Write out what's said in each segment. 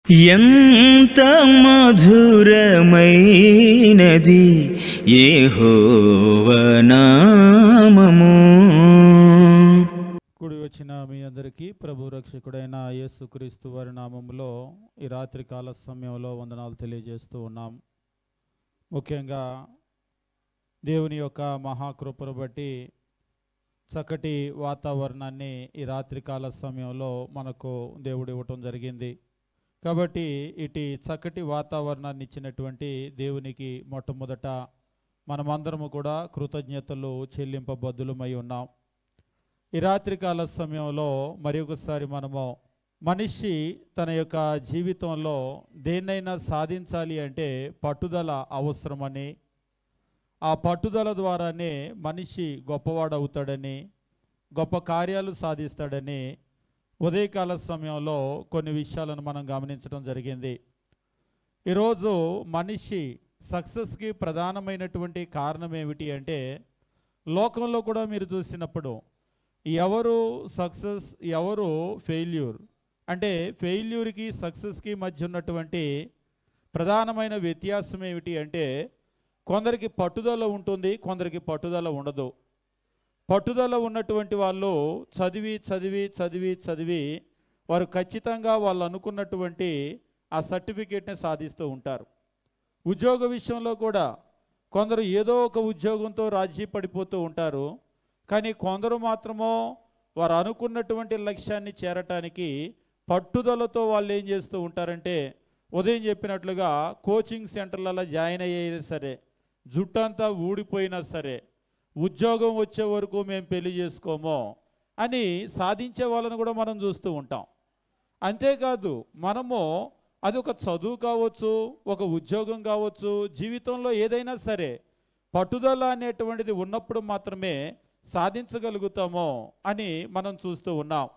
ఎంత మధురమైనది యెహోవా నామము. కూడి వచ్చిన మీ అందరికీ ప్రభు రక్షకుడైన యేసుక్రీస్తు వారి నామములో ఈ రాత్రి కాల సమయంలో వందనాలు తెలియజేస్తూ ఉన్నాం. ముఖ్యంగా దేవుని యొక్క మహాకృపను బట్టి చక్కటి వాతావరణాన్ని ఈ రాత్రి కాల సమయంలో మనకు దేవుడు ఇవ్వటం జరిగింది. కాబట్టి ఇటు చక్కటి వాతావరణాన్ని ఇచ్చినటువంటి దేవునికి మొట్టమొదట మనమందరము కూడా కృతజ్ఞతలు చెల్లింపబద్దులమై ఉన్నాం. ఈ రాత్రికాల సమయంలో మరి ఒకసారి మనము మనిషి తన యొక్క జీవితంలో దేన్నైనా సాధించాలి అంటే పట్టుదల అవసరమని, ఆ పట్టుదల ద్వారానే మనిషి గొప్పవాడవుతాడని, గొప్ప కార్యాలు సాధిస్తాడని ఉదయకాల సమయంలో కొన్ని విషయాలను మనం గమనించడం జరిగింది. ఈరోజు మనిషి సక్సెస్కి ప్రధానమైనటువంటి కారణం ఏమిటి అంటే, లోకంలో కూడా మీరు చూసినప్పుడు ఎవరు సక్సెస్ ఎవరు ఫెయిల్యూర్ అంటే ఫెయిల్యూర్కి సక్సెస్కి మధ్య ఉన్నటువంటి ప్రధానమైన వ్యత్యాసం ఏమిటి అంటే, కొందరికి పట్టుదల ఉంటుంది, కొందరికి పట్టుదల ఉండదు. పట్టుదల ఉన్నటువంటి వాళ్ళు చదివి చదివి చదివి చదివి వారు ఖచ్చితంగా వాళ్ళు అనుకున్నటువంటి ఆ సర్టిఫికేట్ని సాధిస్తూ ఉంటారు. ఉద్యోగ విషయంలో కూడా కొందరు ఏదో ఒక ఉద్యోగంతో రాజీ పడిపోతూ ఉంటారు. కానీ కొందరు మాత్రమో వారు అనుకున్నటువంటి లక్ష్యాన్ని చేరటానికి పట్టుదలతో వాళ్ళు ఏం చేస్తూ ఉంటారంటే, ఉదయం చెప్పినట్లుగా కోచింగ్ సెంటర్లలో జాయిన్ అయ్యేది సరే, జుట్టంతా ఊడిపోయినా సరే, ఉద్యోగం వచ్చే వరకు మేము పెళ్లి చేసుకోమో అని సాధించే వాళ్ళని కూడా మనం చూస్తూ ఉంటాం. అంతేకాదు మనము అది ఒక చదువు కావచ్చు, ఒక ఉద్యోగం కావచ్చు, జీవితంలో ఏదైనా సరే పట్టుదల అనేటువంటిది ఉన్నప్పుడు మాత్రమే సాధించగలుగుతామో అని మనం చూస్తూ ఉన్నాం.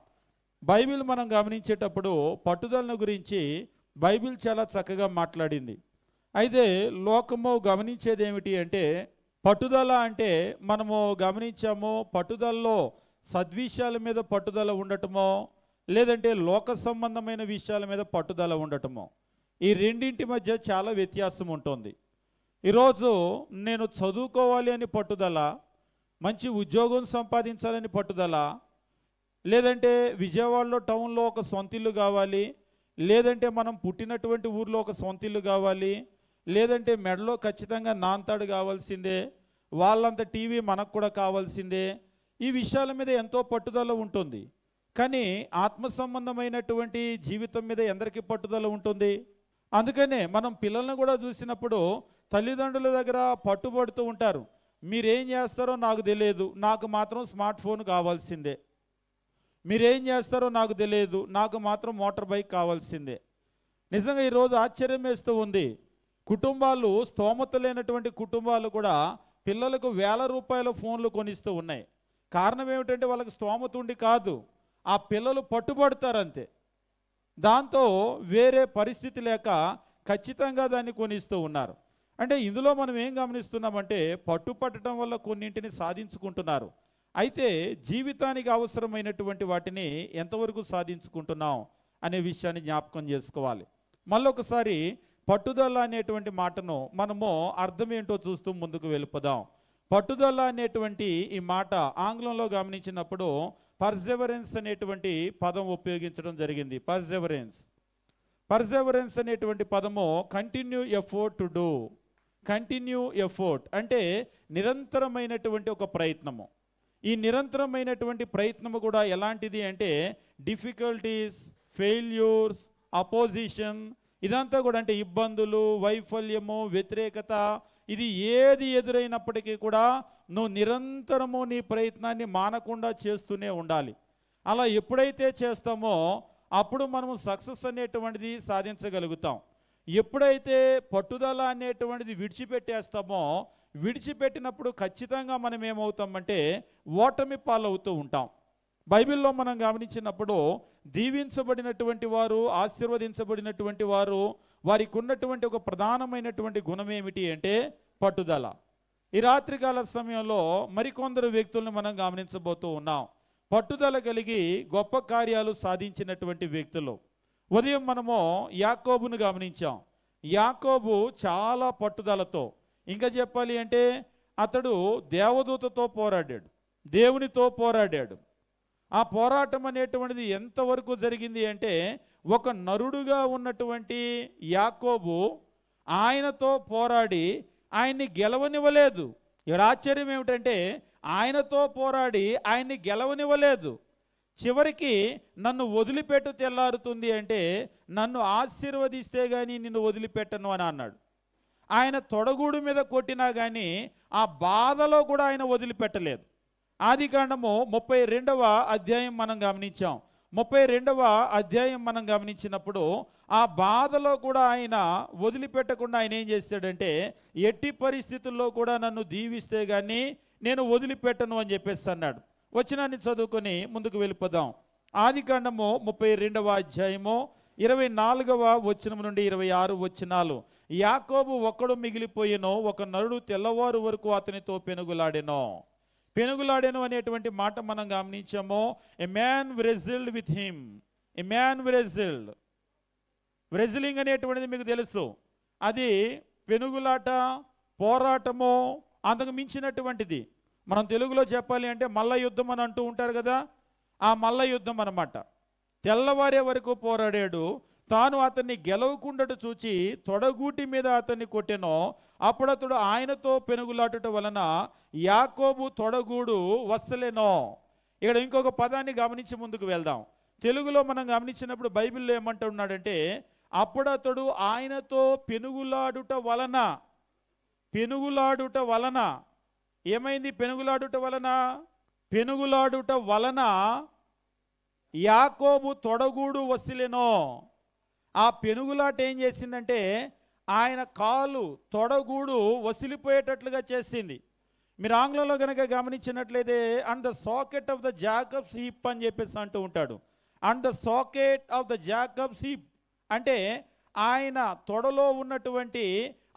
బైబిల్ మనం గమనించేటప్పుడు పట్టుదలను గురించి బైబిల్ చాలా చక్కగా మాట్లాడింది. అయితే లోకము గమనించేది ఏమిటి అంటే, పట్టుదల అంటే మనము గమనించాము, పట్టుదలలో సద్విషయాల మీద పట్టుదల ఉండటమో లేదంటే లోక సంబంధమైన విషయాల మీద పట్టుదల ఉండటమో, ఈ రెండింటి మధ్య చాలా వ్యత్యాసం ఉంటుంది. ఈరోజు నేను చదువుకోవాలి అని పట్టుదల, మంచి ఉద్యోగం సంపాదించాలని పట్టుదల, లేదంటే విజయవాడలో టౌన్లో ఒక సొంతిల్లు కావాలి, లేదంటే మనం పుట్టినటువంటి ఊర్లో ఒక సొంతిల్లు కావాలి, లేదంటే మెడలో ఖచ్చితంగా నాంతాడు కావాల్సిందే, వాళ్ళంత టీవీ మనకు కూడా కావాల్సిందే, ఈ విషయాల మీద ఎంతో పట్టుదల ఉంటుంది. కానీ ఆత్మ సంబంధమైనటువంటి జీవితం మీద ఎందరికీ పట్టుదల ఉంటుంది? అందుకనే మనం పిల్లలను కూడా చూసినప్పుడు తల్లిదండ్రుల దగ్గర పట్టుబడుతూ ఉంటారు. మీరేం చేస్తారో నాకు తెలియదు, నాకు మాత్రం స్మార్ట్ ఫోన్ కావాల్సిందే. మీరేం చేస్తారో నాకు తెలియదు, నాకు మాత్రం మోటార్ బైక్ కావాల్సిందే. నిజంగా ఈరోజు ఆశ్చర్యం వేస్తూ ఉంది. కుటుంబాలు, స్తోమత లేనటువంటి కుటుంబాలు కూడా పిల్లలకు ₹1000 ఫోన్లు కొనిస్తూ ఉన్నాయి. కారణం ఏమిటంటే వాళ్ళకి స్తోమత ఉండి కాదు, ఆ పిల్లలు పట్టుబడతారంతే. దాంతో వేరే పరిస్థితి లేక ఖచ్చితంగా దాన్ని కొనిస్తూ ఉన్నారు. అంటే ఇందులో మనం ఏం గమనిస్తున్నామంటే, పట్టుపట్టడం వల్ల కొన్నింటిని సాధించుకుంటున్నారు. అయితే జీవితానికి అవసరమైనటువంటి వాటిని ఎంతవరకు సాధించుకుంటున్నాం అనే విషయాన్ని జ్ఞాపకం చేసుకోవాలి. మళ్ళొకసారి పట్టుదల అనేటువంటి మాటను మనము అర్థం ఏంటో చూస్తూ ముందుకు వెళ్ళిపోదాం. పట్టుదల అనేటువంటి ఈ మాట ఆంగ్లంలో గమనించినప్పుడు పర్సెవరెన్స్ అనేటువంటి పదం ఉపయోగించడం జరిగింది. పర్సెవరెన్స్ అనేటువంటి పదము కంటిన్యూ ఎఫోర్ట్ టు డూ, కంటిన్యూ ఎఫోర్ట్ అంటే నిరంతరమైనటువంటి ఒక ప్రయత్నము. ఈ నిరంతరమైనటువంటి ప్రయత్నము కూడా ఎలాంటిది అంటే, డిఫికల్టీస్, ఫెయిల్యూర్స్, అపోజిషన్, ఇదంతా కూడా అంటే ఇబ్బందులు, వైఫల్యము, వ్యతిరేకత, ఇది ఏది ఎదురైనప్పటికీ కూడా నువ్వు నిరంతరము నీ ప్రయత్నాన్ని మానకుండా చేస్తూనే ఉండాలి. అలా ఎప్పుడైతే చేస్తామో అప్పుడు మనము సక్సెస్ అనేటువంటిది సాధించగలుగుతాం. ఎప్పుడైతే పట్టుదల అనేటువంటిది విడిచిపెట్టేస్తామో, విడిచిపెట్టినప్పుడు ఖచ్చితంగా మనం ఏమవుతామంటే ఓటమి పాలవుతూ ఉంటాం. బైబిల్లో మనం గమనించినప్పుడు దీవించబడినటువంటి వారు, ఆశీర్వదించబడినటువంటి వారు, వారికి ఉన్నటువంటి ఒక ప్రధానమైనటువంటి గుణం ఏమిటి అంటే పట్టుదల. ఈ రాత్రికాల సమయంలో మరికొందరు వ్యక్తులను మనం గమనించబోతూ ఉన్నాం. పట్టుదల కలిగి గొప్ప కార్యాలు సాధించినటువంటి వ్యక్తులు. ఉదయం మనము యాకోబును గమనించాం. యాకోబు చాలా పట్టుదలతో, ఇంకా చెప్పాలి అంటే అతడు దేవదూతతో పోరాడాడు, దేవునితో పోరాడాడు. ఆ పోరాటం అనేటువంటిది ఎంతవరకు జరిగింది అంటే, ఒక నరుడుగా ఉన్నటువంటి యాకోబు ఆయనతో పోరాడి ఆయన్ని గెలవనివ్వలేదు. ఇక్కడ ఆశ్చర్యం ఏమిటంటే, ఆయనతో పోరాడి ఆయన్ని గెలవనివ్వలేదు. చివరికి నన్ను వదిలిపెట్టు తెల్లారుతుంది అంటే, నన్ను ఆశీర్వదిస్తే కానీ నిన్ను వదిలిపెట్టను అని అన్నాడు. ఆయన తొడగూడు మీద కొట్టినా కానీ ఆ బాధలో కూడా ఆయన వదిలిపెట్టలేదు. ఆదికాండము 32వ అధ్యాయం మనం గమనించాం. 32వ అధ్యాయం మనం గమనించినప్పుడు ఆ బాధలో కూడా ఆయన వదిలిపెట్టకుండా ఆయన ఏం చేస్తాడంటే, ఎట్టి పరిస్థితుల్లో కూడా నన్ను దీవిస్తే కానీ నేను వదిలిపెట్టను అని చెప్పేసి అన్నాడు. వచనాన్ని చదువుకొని ముందుకు వెళ్ళిపోదాం. ఆదికాండము 32వ అధ్యాయము 24వ వచనం నుండి 26 వచనాలు. యాకోబు ఒక్కడు మిగిలిపోయెను, ఒక నరుడు తెల్లవారు వరకు అతనితో పెనుగులాడెను. పెనుగులాడెను అనేటువంటి మాట మనం గమనించాము. A man wrestled with him. A man wrestled. wrestling అనేటువంటిది మీకు తెలుసు, అది పెనుగులాట, పోరాటము, అంతకు మించినటువంటిది. మనం తెలుగులో చెప్పాలి అంటే మల్ల యుద్ధం అని అంటూ ఉంటారు కదా, ఆ మల్ల యుద్ధం అన్నమాట. తెల్లవారే వరకు పోరాడాడు. తాను అతన్ని గెలవకుండట చూచి తొడగూటి మీద అతన్ని కొట్టెనో. అప్పుడు అతడు ఆయనతో పెనుగులాటుట వలన యాకోబు తొడగూడు వస్సలేనో. ఇక్కడ ఇంకొక పదాన్ని గమనించి ముందుకు వెళ్దాం. తెలుగులో మనం గమనించినప్పుడు బైబిల్లో ఏమంటున్నాడంటే, అప్పుడు అతడు ఆయనతో పెనుగులాడుట వలన. పెనుగులాడుట వలన ఏమైంది? పెనుగులాడుట వలన, పెనుగులాడుట వలన యాకోబు తొడగూడు వసిలెనో. ఆ పెనుగులాట ఏం చేసిందంటే, ఆయన కాలు తొడగూడు వసిలిపోయేటట్లుగా చేసింది. మీరు ఆంగ్లంలో కనుక గమనించినట్లయితే, and the socket of the Jacob's hip అని చెప్పేసి అంటూ ఉంటాడు. And the socket of the Jacob's hip అంటే ఆయన తొడలో ఉన్నటువంటి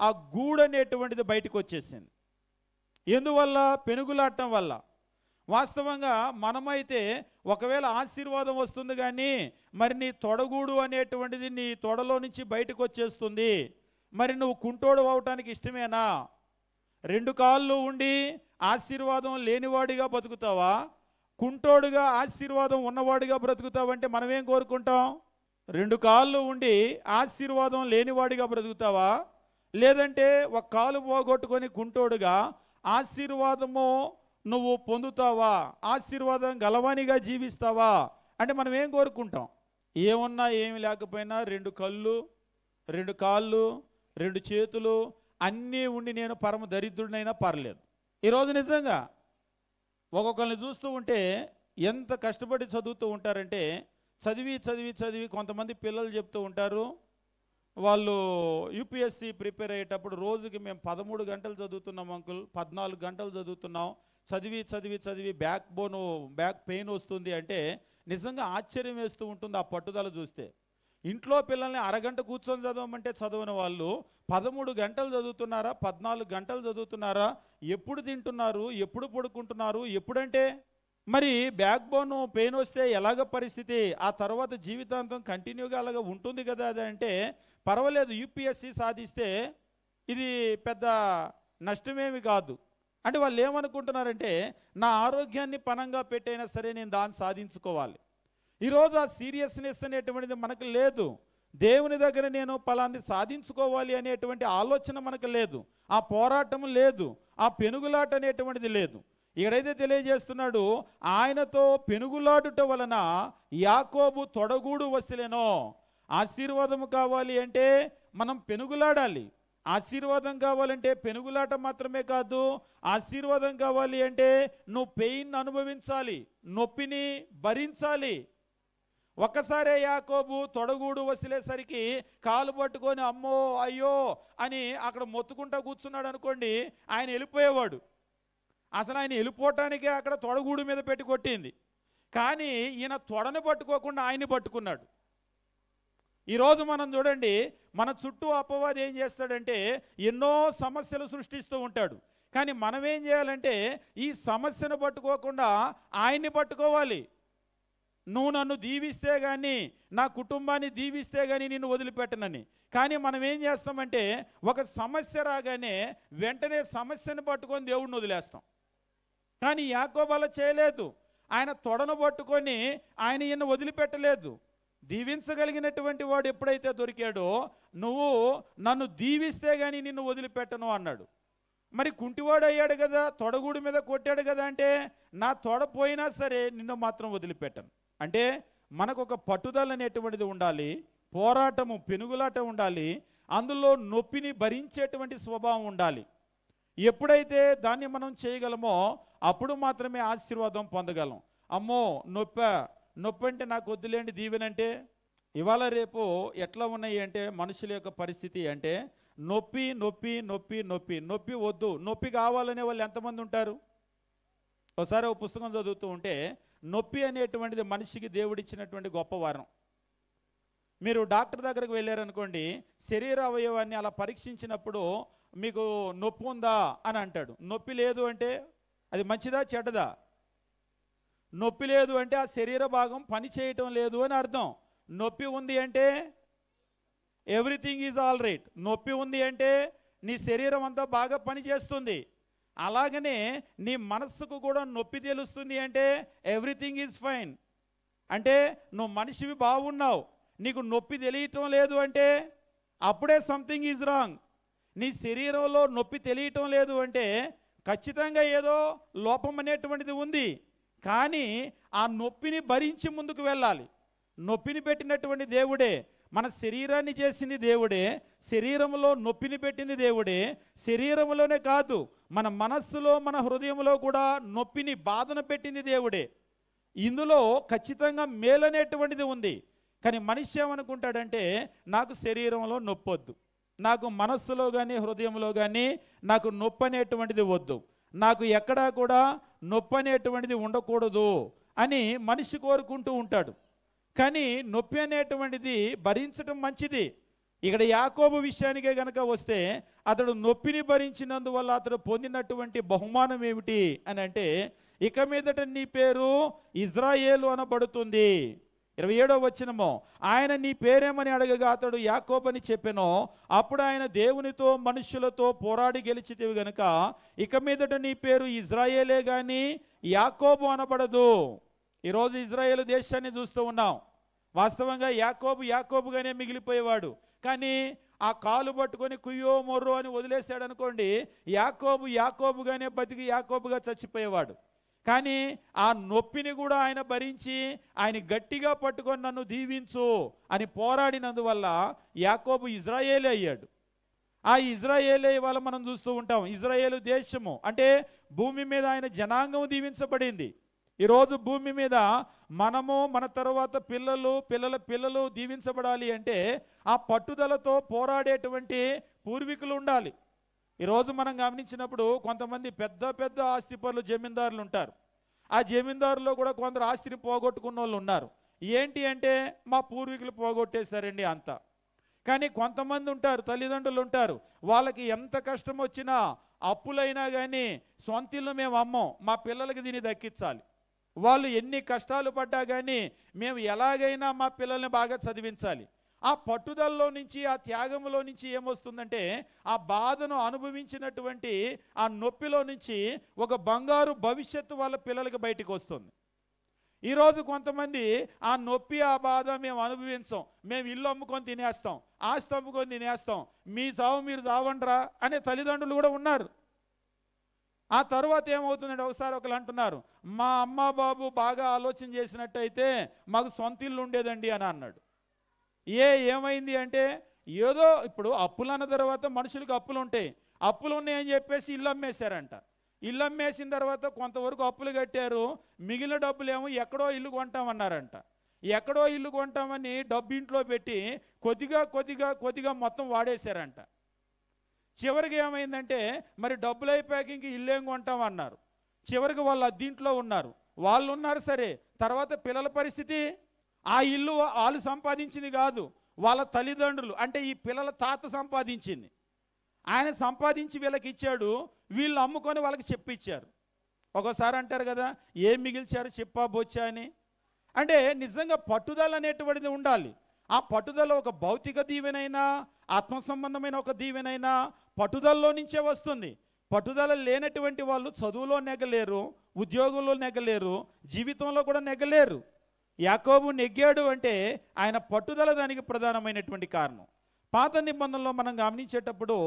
ఆ గూడు అనేటువంటిది బయటకు వచ్చేసింది. ఎందువల్ల? పెనుగులాటం వల్ల. వాస్తవంగా మనమైతే ఒకవేళ ఆశీర్వాదం వస్తుంది కానీ మరి నీ తొడగూడు అనేటువంటిది నీ తొడలో నుంచి బయటకు వచ్చేస్తుంది. మరి నువ్వు కుంటోడు అవటానికి ఇష్టమేనా? 2 కాళ్ళు ఉండి ఆశీర్వాదం లేనివాడిగా బతుకుతావా? కుంటోడుగా ఆశీర్వాదం ఉన్నవాడిగా బ్రతుకుతావంటే మనమేం కోరుకుంటాం? 2 కాళ్ళు ఉండి ఆశీర్వాదం లేనివాడిగా బ్రతుకుతావా? లేదంటే ఒక కాలు పోగొట్టుకొని కుంటోడుగా ఆశీర్వాదము నువ్వు పొందుతావా? ఆశీర్వాదం గలవానిగా జీవిస్తావా అంటే మనం ఏం కోరుకుంటాం? ఏమున్నా ఏమి లేకపోయినా 2 కళ్ళు, 2 కాళ్ళు, 2 చేతులు అన్నీ ఉండి నేను పరమ దరిద్రుడినైనా పర్లేదు. ఈరోజు నిజంగా ఒక్కొక్కరిని చూస్తూ ఉంటే ఎంత కష్టపడి చదువుతూ ఉంటారంటే, చదివి చదివి చదివి కొంతమంది పిల్లలు చెప్తూ ఉంటారు, వాళ్ళు యూపీఎస్సీ ప్రిపేర్ అయ్యేటప్పుడు రోజుకి మేము 13 గంటలు చదువుతున్నాం అంకుల్, 14 గంటలు చదువుతున్నాం, చదివి చదివి చదివి బ్యాక్ పెయిన్ వస్తుంది అంటే నిజంగా ఆశ్చర్యం వేస్తూ ఉంటుంది ఆ పట్టుదల చూస్తే. ఇంట్లో పిల్లల్ని అరగంట కూర్చొని చదవమంటే చదవని వాళ్ళు 13 గంటలు చదువుతున్నారా, 14 గంటలు చదువుతున్నారా? ఎప్పుడు తింటున్నారు, ఎప్పుడు పడుకుంటున్నారు, ఎప్పుడంటే? మరి బ్యాక్ బోన్ పెయిన్ వస్తే ఎలాగ పరిస్థితి? ఆ తర్వాత జీవితాంతం కంటిన్యూగా అలాగ ఉంటుంది కదా. అది అంటే పర్వాలేదు, యూపీఎస్సీ సాధిస్తే ఇది పెద్ద నష్టమేమి కాదు అంటే వాళ్ళు ఏమనుకుంటున్నారంటే, నా ఆరోగ్యాన్ని పణంగా పెట్టైనా సరే నేను దాన్ని సాధించుకోవాలి. ఈరోజు ఆ సీరియస్నెస్ అనేటువంటిది మనకు లేదు. దేవుని దగ్గర నేను పలాంది సాధించుకోవాలి అనేటువంటి ఆలోచన మనకు లేదు, ఆ పోరాటం లేదు, ఆ పెనుగులాట అనేటువంటిది లేదు. ఇక్కడైతే తెలియజేస్తున్నాడు, ఆయనతో పెనుగులాడుట వలన యాకోబు తొడగూడు వసిలెనో. ఆశీర్వాదము కావాలి అంటే మనం పెనుగులాడాలి. ఆశీర్వాదం కావాలంటే పెనుగులాట మాత్రమే కాదు, ఆశీర్వాదం కావాలి అంటే నువ్వు పెయిన్ అనుభవించాలి, నొప్పిని భరించాలి. ఒక్కసారే యాకోబు తొడగూడు వసిలేసరికి కాలు పట్టుకొని అమ్మో అయ్యో అని అక్కడ మొత్తుకుంటా కూర్చున్నాడు అనుకోండి, ఆయన వెళ్ళిపోయేవాడు. అసలు ఆయన వెళ్ళిపోవటానికే అక్కడ తొడగూడు మీద పెట్టి కొట్టింది. కానీ ఈయన తొడని పట్టుకోకుండా ఆయన్ని పట్టుకున్నాడు. ఈరోజు మనం చూడండి, మన చుట్టూ అపవాది ఏం చేస్తాడంటే ఎన్నో సమస్యలు సృష్టిస్తూ ఉంటాడు. కానీ మనం ఏం చేయాలంటే ఈ సమస్యను పట్టుకోకుండా ఆయన్ని పట్టుకోవాలి. నువ్వు నన్ను దీవిస్తే కానీ, నా కుటుంబాన్ని దీవిస్తే కానీ నిన్ను వదిలిపెట్టనని. కానీ మనం ఏం చేస్తామంటే, ఒక సమస్య రాగానే వెంటనే సమస్యను పట్టుకొని దేవుడిని వదిలేస్తాం. కానీ యాకోబు అలా చేయలేదు. ఆయన తొడను పట్టుకొని ఆయన ఈయన వదిలిపెట్టలేదు. దీవించగలిగినటువంటి వాడు ఎప్పుడైతే దొరికాడో, నువ్వు నన్ను దీవిస్తే కానీ నిన్ను వదిలిపెట్టను అన్నాడు. మరి కుంటివాడు అయ్యాడు కదా, తొడగూడి మీద కొట్టాడు కదా, అంటే నా తొడ పోయినా సరే నిన్ను మాత్రం వదిలిపెట్టను. అంటే మనకు ఒక పట్టుదల అనేటువంటిది ఉండాలి, పోరాటము పెనుగులాట ఉండాలి, అందులో నొప్పిని భరించేటువంటి స్వభావం ఉండాలి. ఎప్పుడైతే దాన్ని మనం చేయగలమో అప్పుడు మాత్రమే ఆశీర్వాదం పొందగలం. అమ్మో నొప్పి అంటే నాకు వద్దులేండి దీవెనంటే. ఇవాళ రేపు ఎట్లా ఉన్నాయి అంటే మనుషుల యొక్క పరిస్థితి అంటే, నొప్పి నొప్పి నొప్పి నొప్పి నొప్పి వద్దు, నొప్పి కావాలనే వాళ్ళు ఎంతమంది ఉంటారు? ఒకసారి ఒక పుస్తకం చదువుతూ ఉంటే, నొప్పి అనేటువంటిది మనిషికి దేవుడిచ్చినటువంటి గొప్ప వరం. మీరు డాక్టర్ దగ్గరకు వెళ్ళారనుకోండి, శరీర అవయవాన్ని అలా పరీక్షించినప్పుడు మీకు నొప్పి ఉందా అని అంటాడు. నొప్పి లేదు అంటే అది మంచిదా చెడ్డదా? నొప్పి లేదు అంటే ఆ శరీర భాగం పని చేయటం లేదు అని అర్థం. నొప్పి ఉంది అంటే ఎవ్రీథింగ్ ఈజ్ ఆల్ రైట్. నొప్పి ఉంది అంటే నీ శరీరం అంతా బాగా పనిచేస్తుంది. అలాగనే నీ మనస్సుకు కూడా నొప్పి తెలుస్తుంది అంటే ఎవ్రీథింగ్ ఈజ్ ఫైన్. అంటే నువ్వు మనిషివి బాగున్నావు, నీకు నొప్పి తెలియటం లేదు అంటే అప్పుడే సంథింగ్ ఈజ్ రాంగ్. నీ శరీరంలో నొప్పి తెలియటం లేదు అంటే ఖచ్చితంగా ఏదో లోపం అనేటువంటిది ఉంది. కానీ ఆ నొప్పిని భరించి ముందుకు వెళ్ళాలి. నొప్పిని పెట్టినటువంటి దేవుడే, మన శరీరాన్ని చేసింది దేవుడే, శరీరంలో నొప్పిని పెట్టింది దేవుడే. శరీరంలోనే కాదు, మన మనస్సులో మన హృదయంలో కూడా నొప్పిని బాధను పెట్టింది దేవుడే. ఇందులో ఖచ్చితంగా మేలనేటువంటిది ఉంది. కానీ మనిషి ఏమనుకుంటాడంటే, నాకు శరీరంలో నొప్పొద్దు, నాకు మనస్సులో కానీ హృదయంలో కానీ నాకు నొప్పి అనేటువంటిది వద్దు, నాకు ఎక్కడా కూడా నొప్పి అనేటువంటిది ఉండకూడదు అని మనిషి కోరుకుంటూ ఉంటాడు. కానీ నొప్పి అనేటువంటిది భరించడం మంచిది. ఇక్కడ యాకోబు విషయానికే గనక వస్తే, అతడు నొప్పిని భరించినందువల్ల అతడు పొందినటువంటి బహుమానం ఏమిటి అని అంటే, ఇక మీదట నీ పేరు ఇజ్రాయేలు అనబడుతుంది. 27వ వచనము, ఆయన నీ పేరేమని అడగగా అతడు యాకోబని చెప్పెను. అప్పుడు ఆయన దేవునితో మనుష్యులతో పోరాడి గెలిచితివి గనుక ఇక మీదట నీ పేరు ఇజ్రాయేలే గాని యాకోబు అనబడదు. ఈరోజు ఇజ్రాయేలు దేశాన్ని చూస్తూ ఉన్నాం. వాస్తవంగా యాకోబుగానే మిగిలిపోయేవాడు. కానీ ఆ కాలు పట్టుకొని కుయ్యో మొర్రో అని వదిలేశాడు అనుకోండి, యాకోబుగానే బతికి యాకోబుగా చచ్చిపోయేవాడు. కానీ ఆ నొప్పిని కూడా ఆయన భరించి ఆయన గట్టిగా పట్టుకొని నన్ను దీవించు అని పోరాడినందువల్ల యాకోబు ఇజ్రాయేలే అయ్యాడు. ఆ ఇజ్రాయేలే ఇవాళ మనం చూస్తూ ఉంటాం. ఇజ్రాయేలు దేశము అంటే భూమి మీద ఆయన జనాంగం దీవించబడింది. ఈరోజు భూమి మీద మనము, మన తరువాత పిల్లలు దీవించబడాలి అంటే ఆ పట్టుదలతో పోరాడేటువంటి పూర్వీకులు ఉండాలి. ఈరోజు మనం గమనించినప్పుడు కొంతమంది పెద్ద ఆస్తిపరులు జమీందారులు ఉంటారు. ఆ జమీందారులో కూడా కొందరు ఆస్తిని పోగొట్టుకున్న వాళ్ళు ఉన్నారు. ఏంటి అంటే మా పూర్వీకులు పోగొట్టేశారండి అంతా. కానీ కొంతమంది ఉంటారు, తల్లిదండ్రులు ఉంటారు, వాళ్ళకి ఎంత కష్టం వచ్చినా అప్పులైనా కానీ సొంత ఇల్లు మేము అమ్మం, మా పిల్లలకి దీన్ని దక్కించాలి. వాళ్ళు ఎన్ని కష్టాలు పడ్డా కానీ మేము ఎలాగైనా మా పిల్లల్ని బాగా చదివించాలి. ఆ పట్టుదలలో నుంచి, ఆ త్యాగంలో నుంచి ఏమొస్తుందంటే, ఆ బాధను అనుభవించినటువంటి ఆ నొప్పిలో నుంచి ఒక బంగారు భవిష్యత్తు వాళ్ళ పిల్లలకి బయటికి వస్తుంది. ఈరోజు కొంతమంది ఆ నొప్పి, ఆ బాధ మేము అనుభవించాం, మేము ఇల్లు అమ్ముకొని తినేస్తాం, ఆస్తి అమ్ముకొని తినేస్తాం, మీ చావు మీరు చావండ్రా అనే తల్లిదండ్రులు కూడా ఉన్నారు. ఆ తర్వాత ఏమవుతుందంటే, ఒకసారి ఒకరు అంటున్నారు, మా అమ్మ బాబు బాగా ఆలోచన చేసినట్టయితే మాకు సొంత ఇల్లు ఉండేదండి అని అన్నాడు. ఏమైంది అంటే, ఏదో ఇప్పుడు అప్పులు అన్న తర్వాత మనుషులకు అప్పులు ఉంటాయి, అప్పులు ఉన్నాయని చెప్పేసి ఇల్లు అమ్మేశారంట. ఇల్లు అమ్మేసిన తర్వాత కొంతవరకు అప్పులు కట్టారు, మిగిలిన డబ్బులు ఏమో ఎక్కడో ఇల్లు కొంటామన్నారంట. ఎక్కడో ఇల్లు కొంటామని డబ్బు ఇంట్లో పెట్టి కొద్దిగా మొత్తం వాడేశారంట. చివరికి ఏమైందంటే, మరి డబ్బులు అయిపోయాక ఇంక ఇల్లు ఏం కొంటామన్నారు. చివరికి వాళ్ళు అద్దీంట్లో ఉన్నారు. వాళ్ళు ఉన్నారు సరే, తర్వాత పిల్లల పరిస్థితి, ఆ ఇల్లు వాళ్ళు సంపాదించింది కాదు, వాళ్ళ తల్లిదండ్రులు అంటే ఈ పిల్లల తాత సంపాదించింది. ఆయన సంపాదించి వీళ్ళకి ఇచ్చాడు, వీళ్ళు అమ్ముకొని వాళ్ళకి చెప్పిచ్చారు. ఒకసారి అంటారు కదా, ఏం మిగిల్చారు చెప్పా బొచ్చా అని. అంటే నిజంగా పట్టుదల అనేటువంటిది ఉండాలి. ఆ పట్టుదల ఒక భౌతిక దీవెనైనా, ఆత్మ సంబంధమైన ఒక దీవెనైనా పట్టుదలలో నుంచే వస్తుంది. పట్టుదల లేనటువంటి వాళ్ళు చదువులో నెగ్గలేరు, ఉద్యోగంలో నెగ్గలేరు, జీవితంలో కూడా నెగ్గలేరు. యాకోబు నెగ్గాడు అంటే ఆయన పట్టుదల దానికి ప్రధానమైనటువంటి కారణం. పాత నిబంధనలో మనం గమనించేటప్పుడు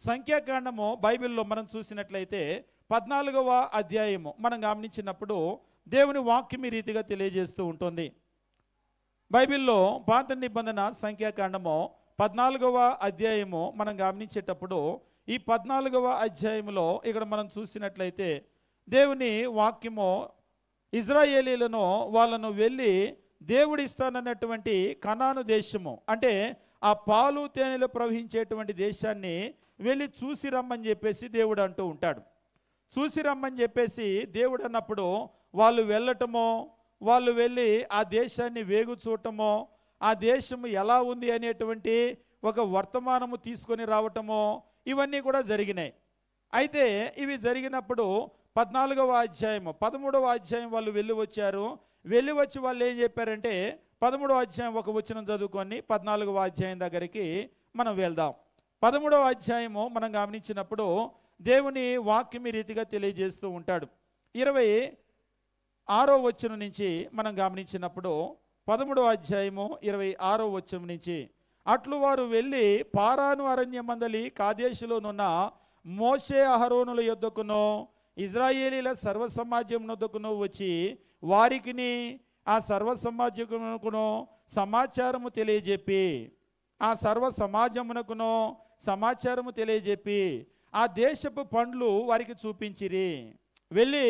సంఖ్యాకాండము బైబిల్లో మనం చూసినట్లయితే 14వ అధ్యాయము మనం గమనించినప్పుడు దేవుని వాక్యం ఈ రీతిగా తెలియజేస్తూ ఉంటుంది. బైబిల్లో పాత నిబంధన సంఖ్యాకాండము 14వ అధ్యాయము మనం గమనించేటప్పుడు ఈ 14వ అధ్యాయంలో ఇక్కడ మనం చూసినట్లయితే దేవుని వాక్యము ఇజ్రాయేలీలను వాళ్ళను వెళ్ళి దేవుడు ఇస్తానన్నటువంటి కనాను దేశము, అంటే ఆ పాలు తేనెలు ప్రవహించేటువంటి దేశాన్ని వెళ్ళి చూసి రమ్మని చెప్పేసి దేవుడు అంటూ ఉంటాడు. చూసి రమ్మని చెప్పేసి దేవుడు అన్నప్పుడు వాళ్ళు వెళ్ళటమో, వాళ్ళు వెళ్ళి ఆ దేశాన్ని వేగు చూడటమో, ఆ దేశము ఎలా ఉంది అనేటువంటి ఒక వర్తమానము తీసుకొని రావటమో ఇవన్నీ కూడా జరిగినాయి. అయితే ఇవి జరిగినప్పుడు 14వ అధ్యాయము 13వ అధ్యాయం వాళ్ళు వెళ్ళి వచ్చారు. వెళ్ళి వచ్చి వాళ్ళు ఏం చెప్పారంటే 13వ అధ్యాయం ఒక వచనం చదువుకొని 14వ అధ్యాయం దగ్గరికి మనం వెళ్దాం. 13వ అధ్యాయము మనం గమనించినప్పుడు దేవుని వాక్యం ఈ రీతిగా తెలియజేస్తూ ఉంటాడు. 26వ వచనం నుంచి మనం గమనించినప్పుడు 13వ అధ్యాయము 26వ వచనం నుంచి, అట్లు వారు వెళ్ళి పారాను అరణ్యమందలి కాదేశులోనున్న మోషే అహరోనుల యొద్దకును ఇజ్రాయేలీల సర్వసమాజం యొద్దకును వచ్చి వారికిని ఆ సర్వసమాజమునకును సమాచారము తెలియజెప్పి, ఆ సర్వ సమాజమునకును సమాచారము తెలియజెప్పి ఆ దేశపు పండ్లు వారికి చూపించిరి. వెళ్ళి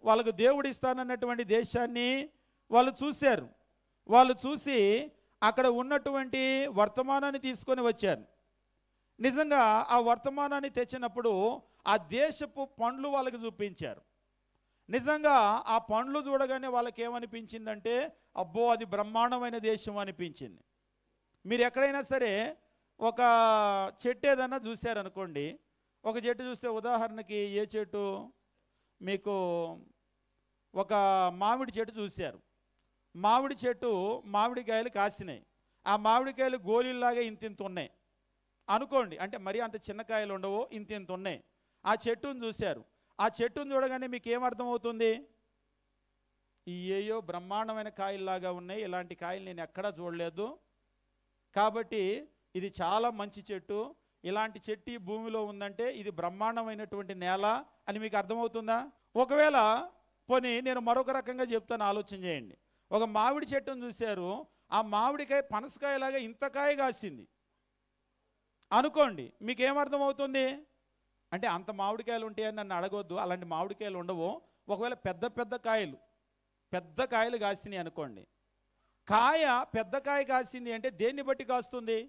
వాళ్ళకు దేవుడు ఇస్తానన్నటువంటి దేశాన్ని వాళ్ళు చూశారు. వాళ్ళు చూసి అక్కడ ఉన్నటువంటి వర్తమానాన్ని తీసుకొని వచ్చారు. నిజంగా ఆ వర్తమానాన్ని తెచ్చినప్పుడు ఆ దేశపు పండ్లు వాళ్ళకి చూపించారు. నిజంగా ఆ పండ్లు చూడగానే వాళ్ళకి ఏమనిపించిందంటే, అబ్బో అది బ్రహ్మాండమైన దేశం అనిపించింది. మీరు ఎక్కడైనా సరే ఒక చెట్టు ఏదన్నా చూశారనుకోండి, ఒక చెట్టు చూస్తే ఉదాహరణకి ఏ చెట్టు, మీకు ఒక మామిడి చెట్టు చూశారు. మామిడి చెట్టు మామిడికాయలు కాసినాయి. ఆ మామిడికాయలు గోళీల్లాగా ఇంతింత ఉన్నాయి అనుకోండి, అంటే మరీ అంత చిన్న కాయలు ఉండవు, ఇంతింత ఉన్నాయి. ఆ చెట్టును చూశారు. ఆ చెట్టును చూడగానే మీకు ఏమర్థమవుతుంది? ఏయో బ్రహ్మాండమైన కాయల్లాగా ఉన్నాయి, ఇలాంటి కాయలు నేను ఎక్కడా చూడలేదు, కాబట్టి ఇది చాలా మంచి చెట్టు, ఇలాంటి చెట్టు ఈ భూమిలో ఉందంటే ఇది బ్రహ్మాండమైనటువంటి నేల అని మీకు అర్థమవుతుందా? ఒకవేళ పోనీ నేను మరొక రకంగా చెప్తాను, ఆలోచన చేయండి. ఒక మామిడి చెట్టును చూశారు, ఆ మామిడికాయ పనసకాయలాగా ఇంత కాయ కాసింది అనుకోండి, మీకు ఏమర్థమవుతుంది? అంటే అంత మామిడికాయలు ఉంటాయని నన్ను అడగొద్దు, అలాంటి మామిడికాయలు ఉండవు. ఒకవేళ పెద్ద కాయలు కాసినాయి అనుకోండి, కాయ పెద్ద కాయ కాసింది అంటే దేన్ని బట్టి కాస్తుంది?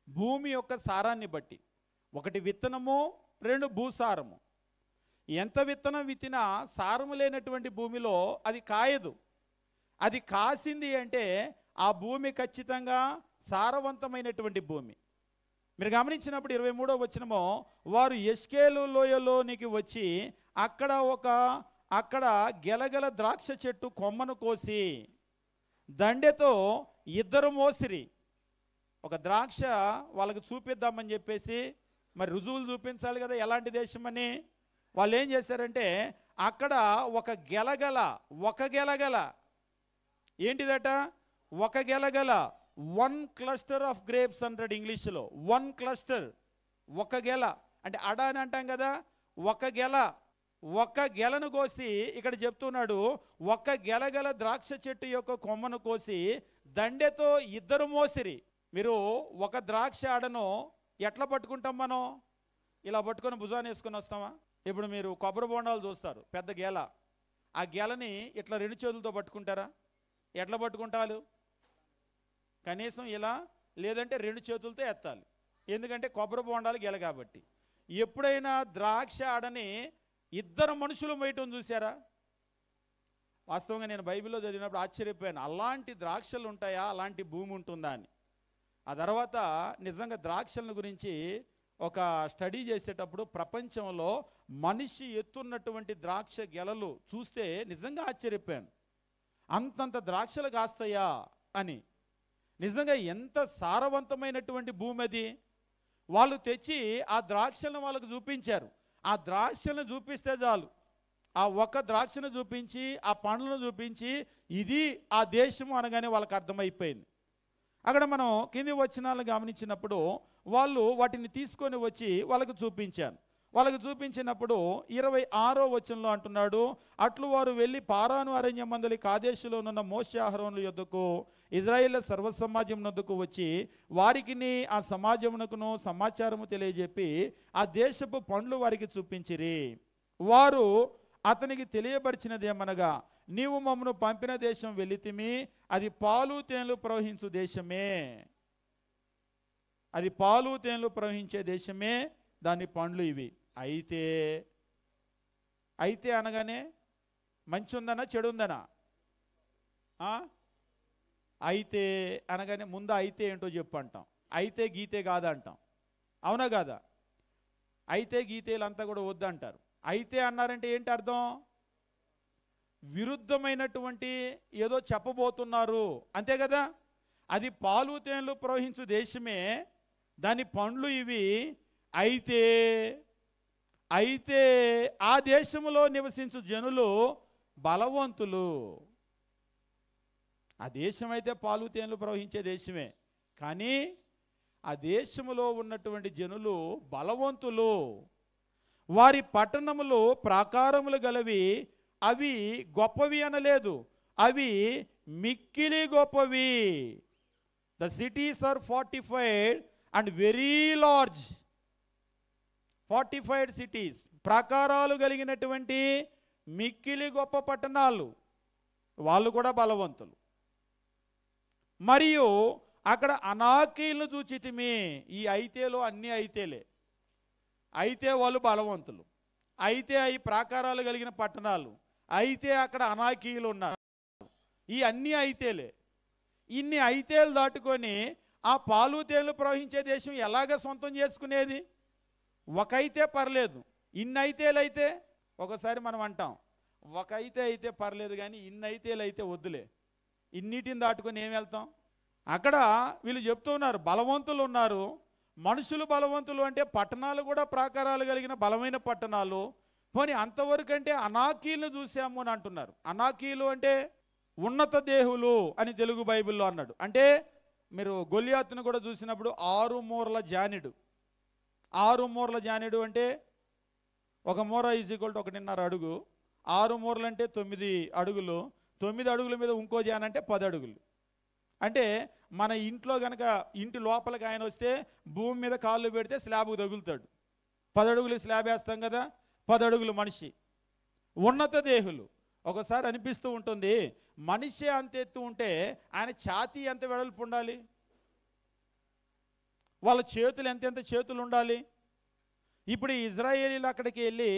భూమి యొక్క సారాన్ని బట్టి. ఒకటి విత్తనము, రెండు భూసారము. ఎంత విత్తనం విత్తినా సారము లేనటువంటి భూమిలో అది కాయదు. అది కాసింది అంటే ఆ భూమి ఖచ్చితంగా సారవంతమైనటువంటి భూమి. మీరు గమనించినప్పుడు 23వ వచనము, వారు ఎష్కేలు లోయలోనికి వచ్చి అక్కడ గెలగల ద్రాక్ష చెట్టు కొమ్మను కోసి దండెతో ఇద్దరు మోసిరి. ఒక ద్రాక్ష వాళ్ళకి చూపిద్దామని చెప్పేసి, మరి రుజువులు చూపించాలి కదా ఎలాంటి దేశం అని. వాళ్ళు ఏం చేశారంటే అక్కడ ఒక గెలగల ఏంటిదట? ఒక గెలగల, 1 క్లస్టర్ ఆఫ్ గ్రేప్స్ అంటాడు ఇంగ్లీష్లో. 1 క్లస్టర్, ఒక గెల అంటే అడ అని అంటాం కదా. ఒక గెలను కోసి ఇక్కడ చెప్తున్నాడు, ఒక గెలగల ద్రాక్ష చెట్టు యొక్క కొమ్మను కోసి దండెతో ఇద్దరు మోసిరి. మీరు ఒక ద్రాక్ష ఆడను ఎట్లా పట్టుకుంటాం మనం? ఇలా పట్టుకొని భుజాన్ని వేసుకొని వస్తామా? ఇప్పుడు మీరు కొబ్బరి బొండాలు చూస్తారు, పెద్ద గెల. ఆ గెలని ఇట్లా 2 చేతులతో పట్టుకుంటారా? ఎట్లా పట్టుకుంటారు? కనీసం ఇలా, లేదంటే 2 చేతులతో ఎత్తాలి, ఎందుకంటే కొబ్బరి బొండాలు గెల కాబట్టి. ఎప్పుడైనా ద్రాక్ష ఆడని ఇద్దరు మనుషులు బయటం చూసారా? వాస్తవంగా నేను బైబిల్లో చదివినప్పుడు ఆశ్చర్యపోయాను, అలాంటి ద్రాక్షలు ఉంటాయా, అలాంటి భూమి ఉంటుందా అని. ఆ తర్వాత నిజంగా ద్రాక్షల గురించి ఒక స్టడీ చేసేటప్పుడు ప్రపంచంలో మనిషి ఎత్తున్నటువంటి ద్రాక్ష గెలలు చూస్తే నిజంగా ఆశ్చర్యపోయాను. అంతంత ద్రాక్షలు కాస్తాయా అని. నిజంగా ఎంత సారవంతమైనటువంటి భూమి అది. వాళ్ళు తెచ్చి ఆ ద్రాక్షలను వాళ్ళకు చూపించారు. ఆ ద్రాక్షలను చూపిస్తే చాలు, ఆ ఒక్క ద్రాక్షను చూపించి ఆ పండ్లను చూపించి ఇది ఆ దేశము అనగానే వాళ్ళకి అర్థమైపోయింది. అక్కడ మనం కింది వచనాలను గమనించినప్పుడు వాళ్ళు వాటిని తీసుకొని వచ్చి వాళ్ళకు చూపించాను. వాళ్ళకు చూపించినప్పుడు 26వ వచనంలో అంటున్నాడు, అట్లు వారు వెళ్ళి పారాను అరణ్యమందలి కాదేశులోనున్న మోషే అహరోనుల యొద్దకు ఇజ్రాయేల్ సర్వసమాజం వద్దకు వచ్చి వారికిని ఆ సమాజమునకును సమాచారము తెలియజెప్పి ఆ దేశపు పండ్లు వారికి చూపించిరి. వారు అతనికి తెలియపరిచినదేమనగా, నీవు మమ్మను పంపిన దేశం వెళితిమి, అది పాలు తేనెలు ప్రవహించు దేశమే. అది పాలు తేనెలు ప్రవహించే దేశమే, దాని పండ్లు ఇవి. అయితే అనగానే మంచి ఉందనా చెడు ఉందనా? అయితే అనగానే ముందు అయితే ఏంటో చెప్పు అంటాం. అయితే గీతే కాదంటాం, అవునా కాదా? అయితే గీతేలంతా కూడా వద్దంటారు. అయితే అన్నారంటే ఏంటి అర్థం? విరుద్ధమైనటువంటి ఏదో చెప్పబోతున్నారు, అంతే కదా. అది పాలు తేనెలు ప్రవహించు దేశమే, దాని పండ్లు ఇవి. అయితే ఆ దేశంలో నివసించు జనులు బలవంతులు. ఆ దేశం అయితే పాలు తేనెలు ప్రవహించే దేశమే, కానీ ఆ దేశంలో ఉన్నటువంటి జనులు బలవంతులు. వారి పట్టణములు ప్రాకారములు గలవి, అవి గొప్పవి అనలేదు, అవి మిక్కిలి గొప్పవి. The cities are fortified and very large. Fortified cities, ప్రాకారాలు కలిగినటువంటి మిక్కిలి గొప్ప పట్టణాలు. వాళ్ళు కూడా బలవంతులు. మరియు అక్కడ అనాకీలను చూచితిమి. ఈ అయితేలో అన్ని అయితేలే. అయితే వాళ్ళు బలవంతులు, అయితే అవి ప్రాకారాలు కలిగిన పట్టణాలు, అయితే అక్కడ అనాకీయులు ఉన్నారు. ఈ అన్ని అయితేలే. ఇన్ని అయితేలు దాటుకొని ఆ పాలు తేనెలు ప్రవహించే దేశం ఎలాగ సొంతం చేసుకునేది? ఒక అయితే పర్లేదు, ఇన్ని అయితేలు అయితే ఒకసారి మనం అంటాం, ఒక అయితే పర్లేదు కానీ ఇన్ని అయితేలు అయితే వద్దులే, ఇన్నిటిని దాటుకొని ఏం వెళ్తాం? అక్కడ వీళ్ళు చెప్తూ ఉన్నారు బలవంతులు ఉన్నారు. మనుషులు బలవంతులు అంటే పట్టణాలు కూడా ప్రాకారాలు కలిగిన బలమైన పట్టణాలు. పోనీ అంతవరకు అంటే అనాకీలను చూసాము అని అంటున్నారు. అనాకీలు అంటే ఉన్నత దేహులు అని తెలుగు బైబిల్లో అన్నాడు. అంటే మీరు గొలియాతును కూడా చూసినప్పుడు 6 మూరల జానెడు. 6 మూరల జానెడు అంటే ఒక మూర ఈజ్ఈక్వల్ టు 1.5 అడుగు. 6 మూరలు అంటే 9 అడుగులు. 9 అడుగుల మీద ఇంకో జాన్ అంటే 10 అడుగులు. అంటే మన ఇంట్లో కనుక ఇంటి లోపలికి ఆయన వస్తే భూమి మీద కాళ్ళు పెడితే స్లాబ్కు తగులుతాడు. 10 అడుగులు స్లాబ్ వేస్తాం కదా, 10 అడుగులు మనిషి. ఉన్నత దేహులు. ఒకసారి అనిపిస్తూ ఉంటుంది, మనిషి అంత ఎత్తు ఉంటే ఆయన ఛాతీ ఎంత వెడల్పు ఉండాలి, వాళ్ళ చేతులు ఎంతెంత చేతులు ఉండాలి. ఇప్పుడు ఇజ్రాయేలీలు అక్కడికి వెళ్ళి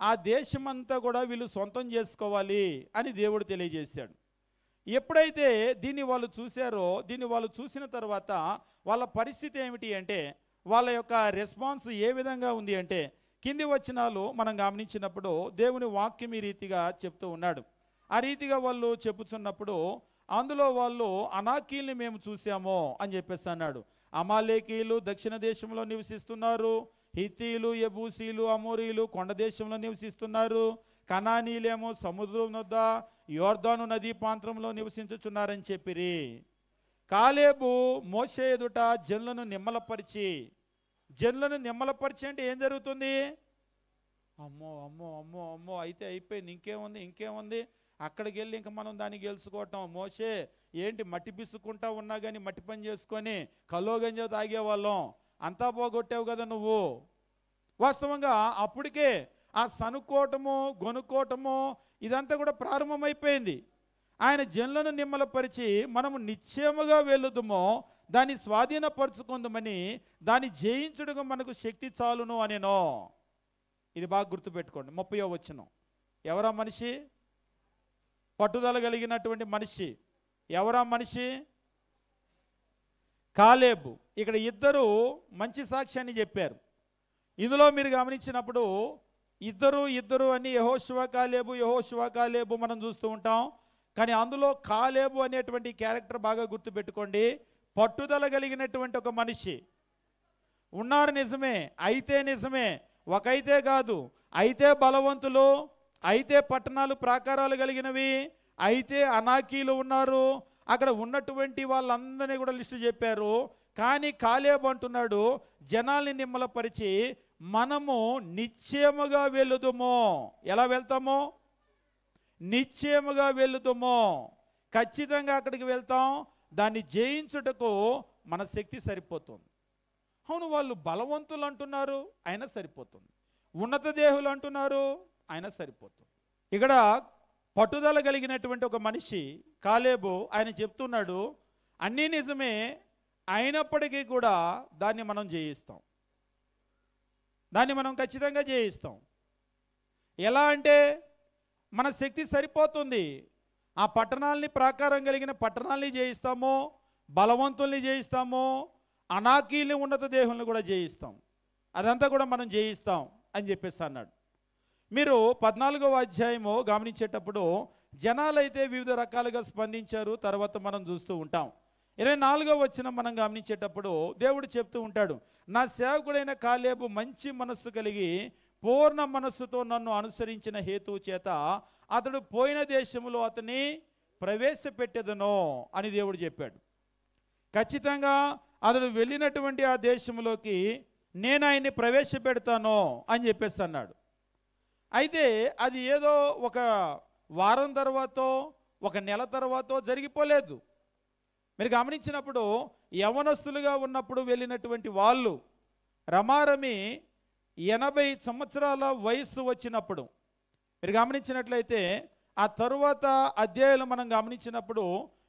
ఆ దేశమంతా కూడా వీళ్ళు సొంతం చేసుకోవాలి అని దేవుడు తెలియజేశాడు. ఎప్పుడైతే దీన్ని వాళ్ళు చూశారో, దీన్ని వాళ్ళు చూసిన తర్వాత వాళ్ళ పరిస్థితి ఏమిటి అంటే, వాళ్ళ యొక్క రెస్పాన్స్ ఏ విధంగా ఉంది అంటే, కింది వచనాలు మనం గమనించినప్పుడు దేవుని వాక్యం ఈ రీతిగా చెప్తూ ఉన్నాడు. ఆ రీతిగా వాళ్ళు చెప్పుచున్నప్పుడు అందులో వాళ్ళు అనాకీల్ని మేము చూసామో అని చెప్పేసి అన్నాడు. అమాలేకీలు దక్షిణ దేశంలో నివసిస్తున్నారు, హిత్తీలు, యెబూసీలు, అమోరీలు కొండ దేశంలో నివసిస్తున్నారు, కనానీలేమో సముద్రం వద్ద యోర్దాను నదీ ప్రాంతంలో నివసించుచున్నారని చెప్పిరి. కాలేబు మోషే ఎదుట జనులను నిమ్మలపరిచి అంటే ఏం జరుగుతుంది? అమ్మో అమ్మో అమ్మో అమ్మో అయితే అయిపోయింది, ఇంకేముంది అక్కడికి వెళ్ళి ఇంకా మనం దాన్ని గెలుచుకోవటం. మోషే ఏంటి మట్టి బిసుకుంటా ఉన్నా కానీ మట్టి పని చేసుకొని కల్లోగంజ తాగేవాళ్ళం, అంతా పోగొట్టావు కదా నువ్వు. వాస్తవంగా అప్పటికే ఆ సనుకోవటము గొనుక్కోవటము ఇదంతా కూడా ప్రారంభమైపోయింది. ఆయన జనులను నిమ్మలపరిచి మనము నిశ్చయముగా వెళ్ళుదుమో దాన్ని స్వాధీనపరుచుకుందామని దాన్ని జయించుడుగా మనకు శక్తి చాలును అనేనో. ఇది బాగా గుర్తుపెట్టుకోండి. 30వ వచనం. ఎవరా మనిషి? పట్టుదల కలిగినటువంటి మనిషి. ఎవరా మనిషి? కాలేబు. ఇక్కడ ఇద్దరు మంచి సాక్ష్యాన్ని చెప్పారు. ఇందులో మీరు గమనించినప్పుడు ఇద్దరు అని యెహోషువ కాలేబు మనం చూస్తూ ఉంటాం. కానీ అందులో కాలేబు అనేటువంటి క్యారెక్టర్ బాగా గుర్తుపెట్టుకోండి. పట్టుదల కలిగినటువంటి ఒక మనిషి ఉన్నారు, నిజమే. అయితే నిజమే, ఒకైతే కాదు, అయితే బలవంతులు, అయితే పట్టణాలు ప్రాకారాలు కలిగినవి, అయితే అనాకీలు ఉన్నారు. అక్కడ ఉన్నటువంటి వాళ్ళందరినీ కూడా లిస్టు చెప్పారు. కానీ కాలేబు అంటున్నాడు, జనాల్ని నిమ్మలపరిచి మనము నిశ్చయముగా వెళుదుము. ఎలా వెళ్తామో? నిశ్చయముగా వెళుదుము. ఖచ్చితంగా అక్కడికి వెళ్తాం. దాన్ని జయించుటకు మన శక్తి సరిపోతుంది. అవును, వాళ్ళు బలవంతులు అంటున్నారు, అయినా సరిపోతుంది. ఉన్నత దేహులు అంటున్నారు, అయినా సరిపోతుంది. ఇక్కడ పట్టుదల కలిగినటువంటి ఒక మనిషి కాలేబు, ఆయన చెప్తున్నాడు, అన్నీ నిజమే, అయినప్పటికీ కూడా దాన్ని మనం జయిస్తాం. దాన్ని మనం ఖచ్చితంగా జయిస్తాం. ఎలా అంటే మన శక్తి సరిపోతుంది. ఆ పట్టణాలని, ప్రాకారం కలిగిన పట్టణాలని జయిస్తాము, బలవంతుల్ని జయిస్తాము, అనాకీల్ని, ఉన్నత దేహుల్ని కూడా జయిస్తాం. అదంతా కూడా మనం జయిస్తాం అని చెప్పేసి అన్నాడు. మీరు 14వ అధ్యాయము గమనించేటప్పుడు జనాలైతే వివిధ రకాలుగా స్పందించారు. తర్వాత మనం చూస్తూ ఉంటాం. 24వ వచనం మనం గమనించేటప్పుడు దేవుడు చెప్తూ ఉంటాడు, నా సేవకుడైన కాలేబు మంచి మనస్సు కలిగి పూర్ణ మనస్సుతో నన్ను అనుసరించిన హేతువు చేత అతడు పోయిన దేశంలో అతన్ని ప్రవేశపెట్టెదను అని దేవుడు చెప్పాడు. ఖచ్చితంగా అతడు వెళ్ళినటువంటి ఆ దేశంలోకి నేను ఆయన్ని ప్రవేశపెడతాను అని చెప్పేసి అన్నాడు. అయితే అది ఏదో ఒక వారం తర్వాతో ఒక నెల తర్వాతో జరిగిపోలేదు. మీరు గమనించినప్పుడు యవనస్తులుగా ఉన్నప్పుడు వెళ్ళినటువంటి వాళ్ళు రమారమి 80 సంవత్సరాల వయస్సు వచ్చినప్పుడు, మీరు గమనించినట్లయితే ఆ తరువాత అధ్యాయాలు మనం గమనించినప్పుడు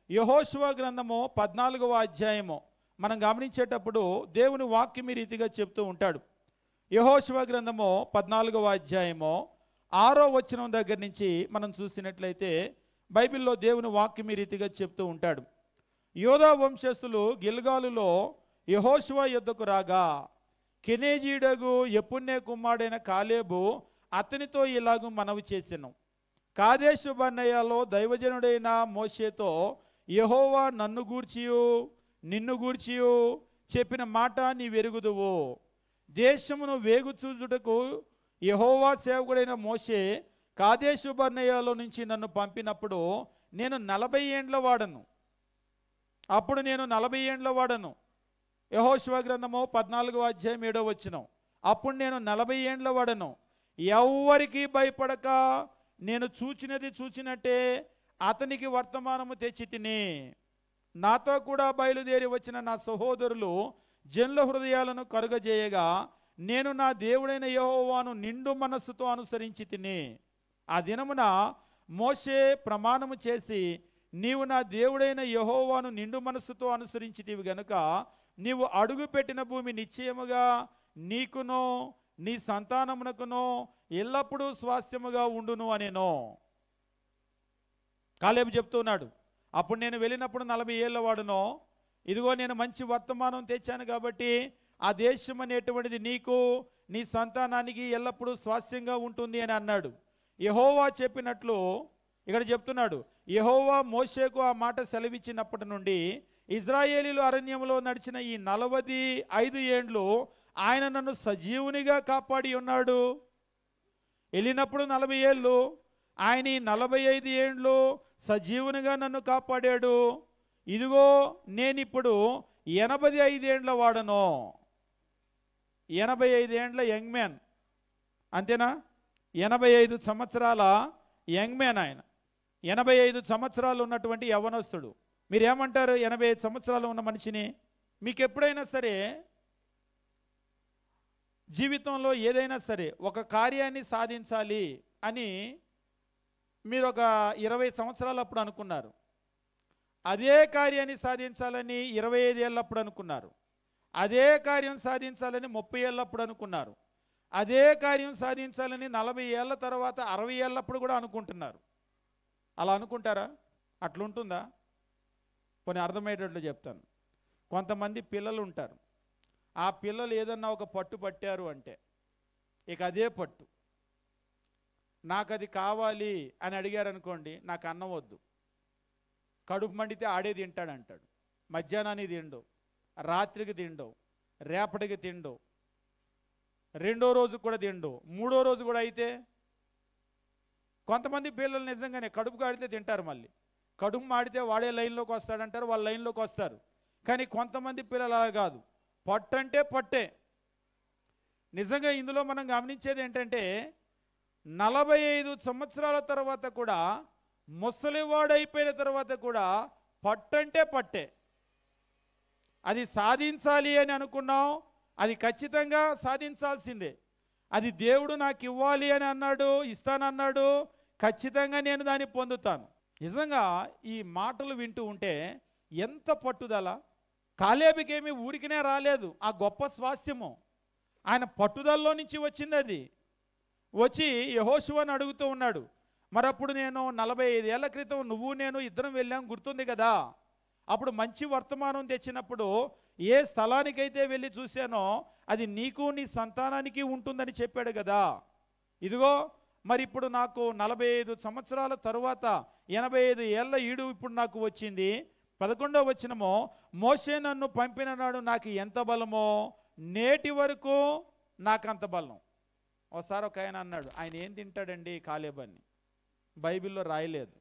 యెహోషువ గ్రంథము 14వ అధ్యాయము మనం గమనించేటప్పుడు దేవుని వాక్యం ఈ రీతిగా చెప్తూ ఉంటాడు. యెహోషువ గ్రంథము 14వ అధ్యాయము 6వ వచనం దగ్గర నుంచి మనం చూసినట్లయితే బైబిల్లో దేవుని వాక్యం ఈ రీతిగా చెప్తూ ఉంటాడు. యోధా వంశస్థులు గిల్గాలులో యెహోషువ యుద్ధకు రాగా కెనేజీడగు యెఫున్నె కుమారుడైన కాలేబు అతనితో ఇలాగూ మనవి చేసెను, కాదేషు బర్నేయలో దైవజనుడైన మోషేతో యెహోవా నన్ను గూర్చియు నిన్ను గూర్చియు చెప్పిన మాట నీ వెరుగుదువు. దేశమును వేగు చూచుటకు యెహోవా సేవకుడైన మోషే కాదేషు బర్నేయలో నుంచి నన్ను పంపినప్పుడు నేను 40 ఏండ్ల వాడను. అప్పుడు నేను 40 ఏండ్ల వాడను. యెహోషువ గ్రంథము 14వ అధ్యాయం 7వ వచనం. అప్పుడు నేను 40 ఏండ్ల వాడను, ఎవ్వరికి భయపడక నేను చూచినది చూచినట్టే అతనికి వర్తమానము తెచ్చి తిని, నాతో కూడా బయలుదేరి వచ్చిన నా సహోదరులు జనుల హృదయాలను కరుగజేయగా నేను నా దేవుడైన యెహోవాను నిండు మనస్సుతో అనుసరించి తిని. ఆ దినమున మోషే ప్రమాణము చేసి, నీవు నా దేవుడైన యెహోవాను నిండు మనస్సుతో అనుసరించితివి గనుక నీవు అడుగు పెట్టిన భూమి నిశ్చయముగా నీకును నీ సంతానమునకును ఎల్లప్పుడూ స్వాస్థ్యముగా ఉండును అనేను. కాలేబు చెప్తున్నాడు, అప్పుడు నేను వెళ్ళినప్పుడు 40 ఏళ్ళ వాడునో, ఇదిగో నేను మంచి వర్తమానం తెచ్చాను కాబట్టి ఆ దేశం అనేటువంటిది నీకు నీ సంతానానికి ఎల్లప్పుడూ స్వాస్థ్యంగా ఉంటుంది అని అన్నాడు. యెహోవా చెప్పినట్లు ఇక్కడ చెప్తున్నాడు, యెహోవా మోషేకు ఆ మాట సెలవిచ్చినప్పటి నుండి ఇజ్రాయేలీలు అరణ్యంలో నడిచిన ఈ 45 ఏండ్లు ఆయన నన్ను సజీవునిగా కాపాడి ఉన్నాడు. వెళ్ళినప్పుడు 40 ఏళ్ళు, ఆయన ఈ 45 ఏండ్లు సజీవునిగా నన్ను కాపాడాడు. ఇదిగో నేనిప్పుడు 85 ఏండ్ల వాడను. 85 ఏండ్ల యంగ్ మ్యాన్, అంతేనా? 85 సంవత్సరాల యంగ్ మ్యాన్ ఆయన. 85 సంవత్సరాలు ఉన్నటువంటి యవ్వనస్తుడు. మీరేమంటారు 85 సంవత్సరాలు ఉన్న మనిషిని? మీకు ఎప్పుడైనా సరే జీవితంలో ఏదైనా సరే ఒక కార్యాన్ని సాధించాలి అని మీరు ఒక 20 సంవత్సరాలు అప్పుడు అనుకున్నారు. అదే కార్యాన్ని సాధించాలని 25 ఏళ్ళప్పుడు అనుకున్నారు. అదే కార్యం సాధించాలని 30 ఏళ్ళప్పుడు అనుకున్నారు. అదే కార్యం సాధించాలని 40 ఏళ్ళ తర్వాత 60 ఏళ్ళప్పుడు కూడా అనుకుంటున్నారు. అలా అనుకుంటారా? అట్లుంటుందా? కొన్ని అర్థమయ్యేటట్లు చెప్తాను. కొంతమంది పిల్లలు ఉంటారు. ఆ పిల్లలు ఏదన్నా ఒక పట్టు పట్టారు అంటే ఇక అదే పట్టు. నాకు అది కావాలి అని అడిగారు అనుకోండి, నాకు అన్నం వద్దు, కడుపు మండితే ఆడే తింటాడు అంటాడు. మధ్యాహ్నానికి తిండు, రాత్రికి తిండు, రేపటికి తిండు, రెండో రోజు కూడా తిండు, మూడో రోజు కూడా అయితే. కొంతమంది పిల్లలు నిజంగానే కడుపు కాడితే తింటారు, మళ్ళీ కడుపు మాడితే వాడే లైన్లోకి వస్తాడంటారు, వాళ్ళ లైన్లోకి వస్తారు. కానీ కొంతమంది పిల్లలు అలా కాదు, పట్టంటే పట్టే. నిజంగా ఇందులో మనం గమనించేది ఏంటంటే 45 సంవత్సరాల తర్వాత కూడా, ముసలివాడైపోయిన తర్వాత కూడా పట్టంటే పట్టే. అది సాధించాలి అని అనుకున్నాం, అది ఖచ్చితంగా సాధించాల్సిందే. అది దేవుడు నాకు ఇవ్వాలి అని అన్నాడు, ఇస్తానన్నాడు, ఖచ్చితంగా నేను దాన్ని పొందుతాను. నిజంగా ఈ మాటలు వింటూ ఉంటే ఎంత పట్టుదల. కాలేబుకేమీ ఊరికినే రాలేదు ఆ గొప్ప స్వాస్థ్యము, ఆయన పట్టుదలలో నుంచి వచ్చింది. అది వచ్చి యెహోషువను అడుగుతూ ఉన్నాడు, మరి అప్పుడు నేను 45 ఏళ్ల క్రితం నువ్వు నేను ఇద్దరం వెళ్ళాం, గుర్తుంది కదా? అప్పుడు మంచి వర్తమానం తెచ్చినప్పుడు ఏ స్థలానికైతే వెళ్ళి చూశానో అది నీకు నీ సంతానానికి ఉంటుందని చెప్పాడు కదా. ఇదిగో మరి ఇప్పుడు నాకు 45 సంవత్సరాల తరువాత 85 ఏళ్ల ఈడు ఇప్పుడు నాకు వచ్చింది. 11వ వచనమో, మోషే నన్ను పంపిన నాడు నాకు ఎంత బలమో నేటి వరకు నాకంత బలం. ఒకసారి ఒక ఆయన అన్నాడు, ఆయన ఏం తింటాడండి కాలేబని? బైబిల్లో రాయలేదు.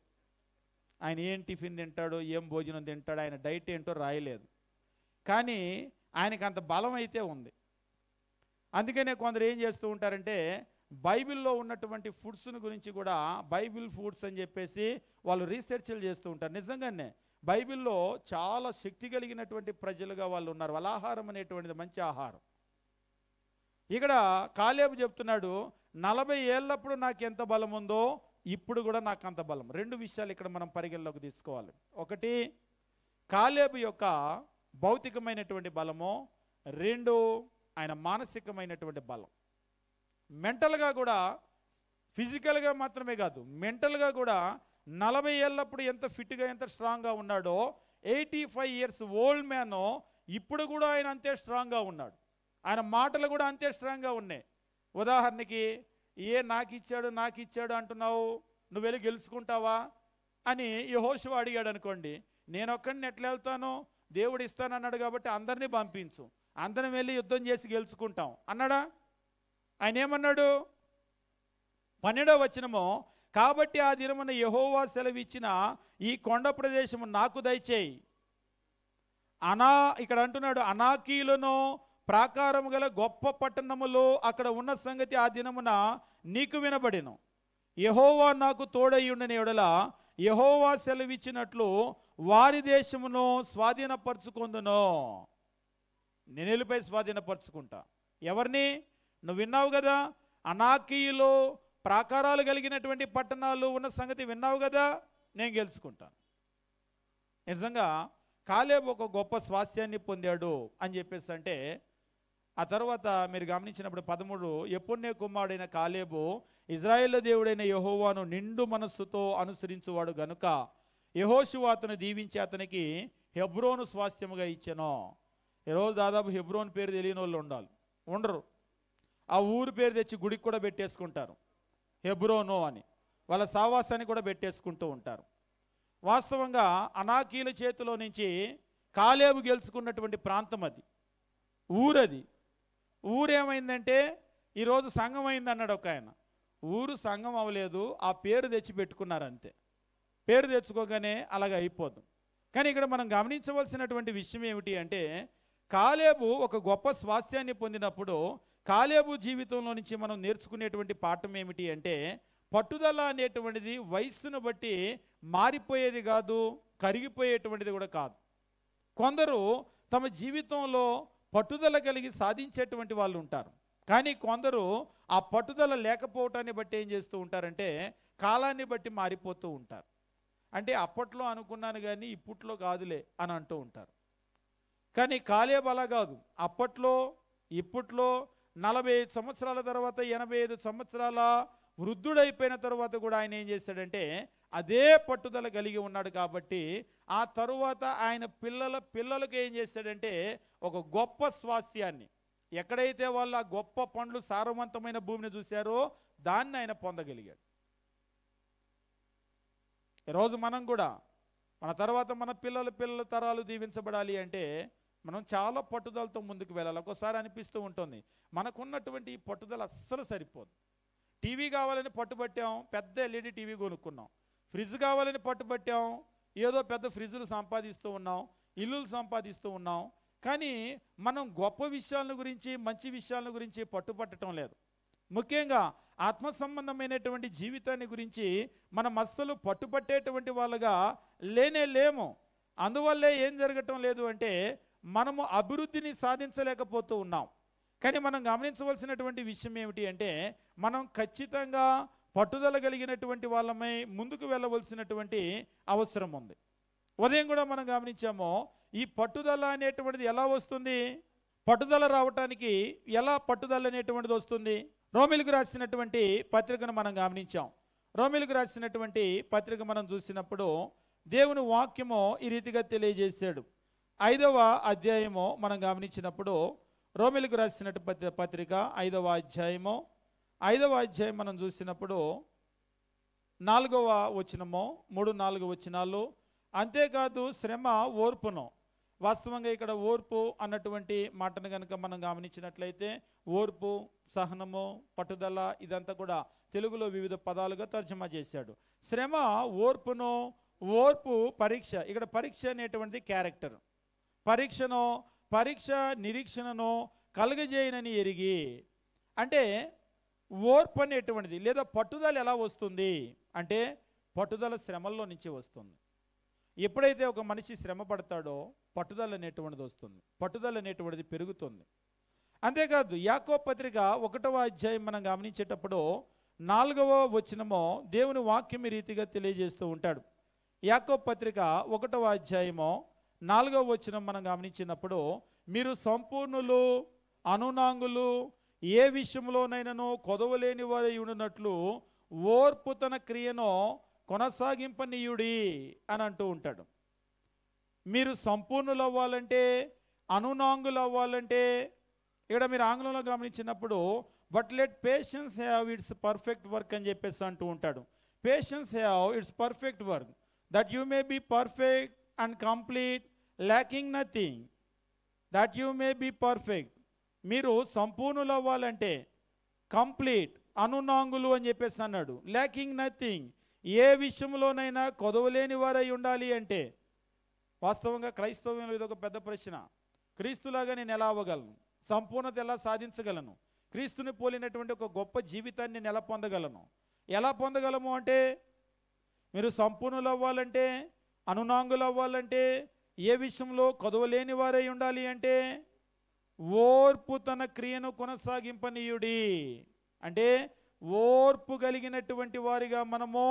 ఆయన ఏం టిఫిన్ తింటాడు, ఏం భోజనం తింటాడు, ఆయన డైట్ ఏంటో రాయలేదు. కానీ ఆయనకు అంత బలం అయితే ఉంది. అందుకనే కొందరు ఏం చేస్తూ ఉంటారంటే బైబిల్లో ఉన్నటువంటి ఫుడ్స్ని గురించి కూడా బైబిల్ ఫుడ్స్ అని చెప్పేసి వాళ్ళు రీసెర్చ్లు చేస్తూ ఉంటారు. నిజంగానే బైబిల్లో చాలా శక్తి కలిగినటువంటి ప్రజలుగా వాళ్ళు ఉన్నారు. వాళ్ళ ఆహారం అనేటువంటిది మంచి ఆహారం. ఇక్కడ కాలేబు చెప్తున్నాడు, 40 ఏళ్ళప్పుడు నాకు ఎంత బలం ఉందో ఇప్పుడు కూడా నాకు అంత బలం. రెండు విషయాలు ఇక్కడ మనం పరిగణలోకి తీసుకోవాలి. ఒకటి కాలేబు యొక్క భౌతికమైనటువంటి బలము, రెండు ఆయన మానసికమైనటువంటి బలం. మెంటల్గా కూడా, ఫిజికల్గా మాత్రమే కాదు, మెంటల్గా కూడా 40 ఏళ్ళప్పుడు ఎంత ఫిట్గా ఎంత స్ట్రాంగ్గా ఉన్నాడో 85 ఇయర్స్ ఓల్డ్ మ్యాన్ ఇప్పుడు కూడా ఆయన అంతే స్ట్రాంగ్గా ఉన్నాడు. ఆయన మాటలు కూడా అంతే స్ట్రాంగ్గా ఉన్నాయి. ఉదాహరణకి నాకు ఇచ్చాడు అంటున్నావు, నువ్వు వెళ్ళి గెలుచుకుంటావా అని యెహోషువ అడిగాడు అనుకోండి. నేను ఒక్కడిని ఎట్లా వెళ్తాను, దేవుడు ఇస్తానన్నాడు కాబట్టి అందరినీ పంపించు, అందరం వెళ్ళి యుద్ధం చేసి గెలుచుకుంటాం అన్నాడా? ఆయన ఏమన్నాడు? 12వ వచనము, కాబట్టి ఆ దినమున యెహోవా సెలవిచ్చిన ఈ కొండ ప్రదేశము నాకు దయచేయి. ఇక్కడ అంటున్నాడు, అనాకీలను ప్రాకారము గల గొప్ప పట్టణములు అక్కడ ఉన్న సంగతి ఆ దినమున నీకు వినబడిను. యెహోవా నాకు తోడయ్యుండని ఎడల యెహోవా సెలవిచ్చినట్లు వారి దేశమును స్వాధీనపరుచుకొందును. నినెలుపై స్వాధీనపరుచుకుంటా. ఎవరిని? నువ్వు విన్నావు కదా, అనాకీయులు ప్రాకారాలు కలిగినటువంటి పట్టణాలు ఉన్న సంగతి విన్నావు కదా, నేను గెలుచుకుంటాను. నిజంగా కాలేబు ఒక గొప్ప స్వాస్థ్యాన్ని పొందాడు అని చెప్పేసి అంటే, ఆ తర్వాత మీరు గమనించినప్పుడు 13, యెఫున్నె కుమారుడైన కాలేబు ఇజ్రాయేలు దేవుడైన యెహోవాను నిండు మనస్సుతో అనుసరించువాడు గనుక యెహోషువ అతను దీవించి అతనికి హెబ్రోను స్వాస్థ్యముగా ఇచ్చెను. ఈరోజు దాదాపు హెబ్రోన్ పేరు తెలియని వాళ్ళు ఉండరు. ఆ ఊరు పేరు తెచ్చి గుడికి కూడా పెట్టేసుకుంటారు, హెబ్రోను అని. వాళ్ళ సావాసాన్ని కూడా పెట్టేసుకుంటూ ఉంటారు. వాస్తవంగా అనాకీల చేతిలో నుంచి కాలేబు గెలుచుకున్నటువంటి ప్రాంతం అది, ఊరది. ఊరేమైందంటే ఈరోజు సంఘం అయింది అన్నాడు ఒక ఆయన. ఊరు సంఘం అవ్వలేదు, ఆ పేరు తెచ్చి పెట్టుకున్నారు అంతే. పేరు తెచ్చుకోగానే అలాగ అయిపోదు. కానీ ఇక్కడ మనం గమనించవలసినటువంటి విషయం ఏమిటి అంటే, కాలేబు ఒక గొప్ప స్వాస్థ్యాన్ని పొందినప్పుడు కాలేబు జీవితంలో నుంచి మనం నేర్చుకునేటువంటి పాఠం ఏమిటి అంటే, పట్టుదల అనేటువంటిది వయస్సును బట్టి మారిపోయేది కాదు, కరిగిపోయేటువంటిది కూడా కాదు. కొందరు తమ జీవితంలో పట్టుదల కలిగి సాధించేటువంటి వాళ్ళు ఉంటారు. కానీ కొందరు ఆ పట్టుదల లేకపోవటాన్ని బట్టి ఏం చేస్తూ ఉంటారంటే కాలాన్ని బట్టి మారిపోతూ ఉంటారు. అంటే అప్పట్లో అనుకున్నాను కానీ ఇప్పట్లో కాదులే అని అంటూ ఉంటారు. కానీ కాలేబు అలా కాదు. అప్పట్లో ఇప్పట్లో 45 సంవత్సరాల తర్వాత 85 సంవత్సరాల వృద్ధుడైపోయిన తర్వాత కూడా ఆయన ఏం చేశాడంటే అదే పట్టుదల కలిగి ఉన్నాడు. కాబట్టి ఆ తరువాత ఆయన పిల్లలకు ఏం చేశాడంటే ఒక గొప్ప స్వాస్థ్యాన్ని, ఎక్కడైతే వాళ్ళు ఆ గొప్ప పండ్లు సారవంతమైన భూమిని చూశారో దాన్ని ఆయన పొందగలిగాడు. ఈరోజు మనం కూడా మన తర్వాత మన పిల్లల తరాలు దీవించబడాలి అంటే మనం చాలా పట్టుదలతో ముందుకు వెళ్ళాలి. ఒక్కోసారి అనిపిస్తూ ఉంటుంది మనకున్నటువంటి ఈ పట్టుదల అస్సలు సరిపోదు. టీవీ కావాలని పట్టుబట్టాం, పెద్ద ఎల్ఈడి టీవీ కొనుక్కున్నాం. ఫ్రిడ్జ్ కావాలని పట్టుబట్టాం, ఏదో పెద్ద ఫ్రిడ్జ్లు సంపాదిస్తూ ఉన్నాం, ఇల్లులు సంపాదిస్తూ ఉన్నాం. కానీ మనం గొప్ప విషయాల గురించి, మంచి విషయాల గురించి పట్టుపట్టడం లేదు. ముఖ్యంగా ఆత్మ సంబంధమైనటువంటి జీవితాన్ని గురించి మనం అస్సలు పట్టుపట్టేటువంటి వాళ్ళగా లేము. అందువల్లే ఏం జరగటం లేదు అంటే మనము అభివృద్ధిని సాధించలేకపోతూ ఉన్నాం. కానీ మనం గమనించవలసినటువంటి విషయం ఏమిటి అంటే మనం ఖచ్చితంగా పట్టుదల కలిగినటువంటి వాళ్ళమై ముందుకు వెళ్ళవలసినటువంటి అవసరం ఉంది. ఉదయం కూడా మనం గమనించాము, ఈ పట్టుదల అనేటువంటిది ఎలా వస్తుంది, పట్టుదల రావటానికి ఎలా పట్టుదల అనేటువంటిది వస్తుంది. రోమిలకు రాసినటువంటి పత్రికను మనం గమనించాం. రోమిలకు రాసినటువంటి పత్రిక మనం చూసినప్పుడు దేవుని వాక్యము ఈ రీతిగా తెలియజేశాడు. 5వ అధ్యాయము మనం గమనించినప్పుడు రోమిలకు రాసినటువంటి పత్రిక 5వ అధ్యాయము మనం చూసినప్పుడు 4వ వచనము 3-4 వచనాలు. అంతేకాదు శ్రమ ఓర్పును, వాస్తవంగా ఇక్కడ ఓర్పు అన్నటువంటి మాటను కనుక మనం గమనించినట్లయితే ఓర్పు, సహనము, పట్టుదల ఇదంతా కూడా తెలుగులో వివిధ పదాలుగా తర్జుమా చేశాడు. శ్రమ ఓర్పును, ఓర్పు పరీక్ష. ఇక్కడ పరీక్ష అనేటువంటిది క్యారెక్టర్. పరీక్ష నిరీక్షణను కలుగజేయనని ఎరిగి, అంటే ఓర్పు అనేటువంటిది లేదా పట్టుదల ఎలా వస్తుంది అంటే పట్టుదల శ్రమల్లో నుంచి వస్తుంది. ఎప్పుడైతే ఒక మనిషి శ్రమ పడతాడో పట్టుదల అనేటువంటిది వస్తుంది, పట్టుదల అనేటువంటిది పెరుగుతుంది. అంతేకాదు యాకోబు పత్రిక 1వ అధ్యాయం మనం గమనించేటప్పుడు 4వ వచనము దేవుని వాక్యం ఈ రీతిగా తెలియజేస్తూ ఉంటాడు. యాకోబు పత్రిక 1వ అధ్యాయము 4వ వచనం మనం గమనించినప్పుడు మీరు సంపూర్ణులు, అనునాంగులు, ఏ విషయంలోనైనాను కొదవలేని వారై ఉండునట్లు ఓర్పు తన క్రియను కొనసాగింపనీయుడి అని అంటూ ఉంటాడు. మీరు సంపూర్ణులు అవ్వాలంటే, అనునాంగులు అవ్వాలంటే, ఇక్కడ మీరు ఆంగ్లంలో గమనించినప్పుడు but let patience have its perfect work అని చెప్పేసి అంటూ ఉంటాడు. Patience have its perfect work that you may be perfect and complete lacking nothing. That you may be perfect. మీరు సంపూర్ణులు అవ్వాలంటే, కంప్లీట్, అనునాంగులు అని చెప్పేసి అన్నాడు. ల్యాకింగ్ నథింగ్, ఏ విషయంలోనైనా కొదవలేని వారై ఉండాలి అంటే, వాస్తవంగా క్రైస్తవ్యంలో ఇది ఒక పెద్ద ప్రశ్న. క్రీస్తులాగా నేను ఎలా అవ్వగలను, సంపూర్ణత ఎలా సాధించగలను, క్రీస్తుని పోలినటువంటి ఒక గొప్ప జీవితాన్ని నేను ఎలా పొందగలను, ఎలా పొందగలము అంటే మీరు సంపూర్ణులు అవ్వాలంటే, అనునాంగులు అవ్వాలంటే, ఏ విషయంలో కొదవలేని వారై ఉండాలి అంటే ఓర్పు తన క్రియను కొనసాగింపనీయుడి. అంటే ఓర్పు కలిగినటువంటి వారిగా మనము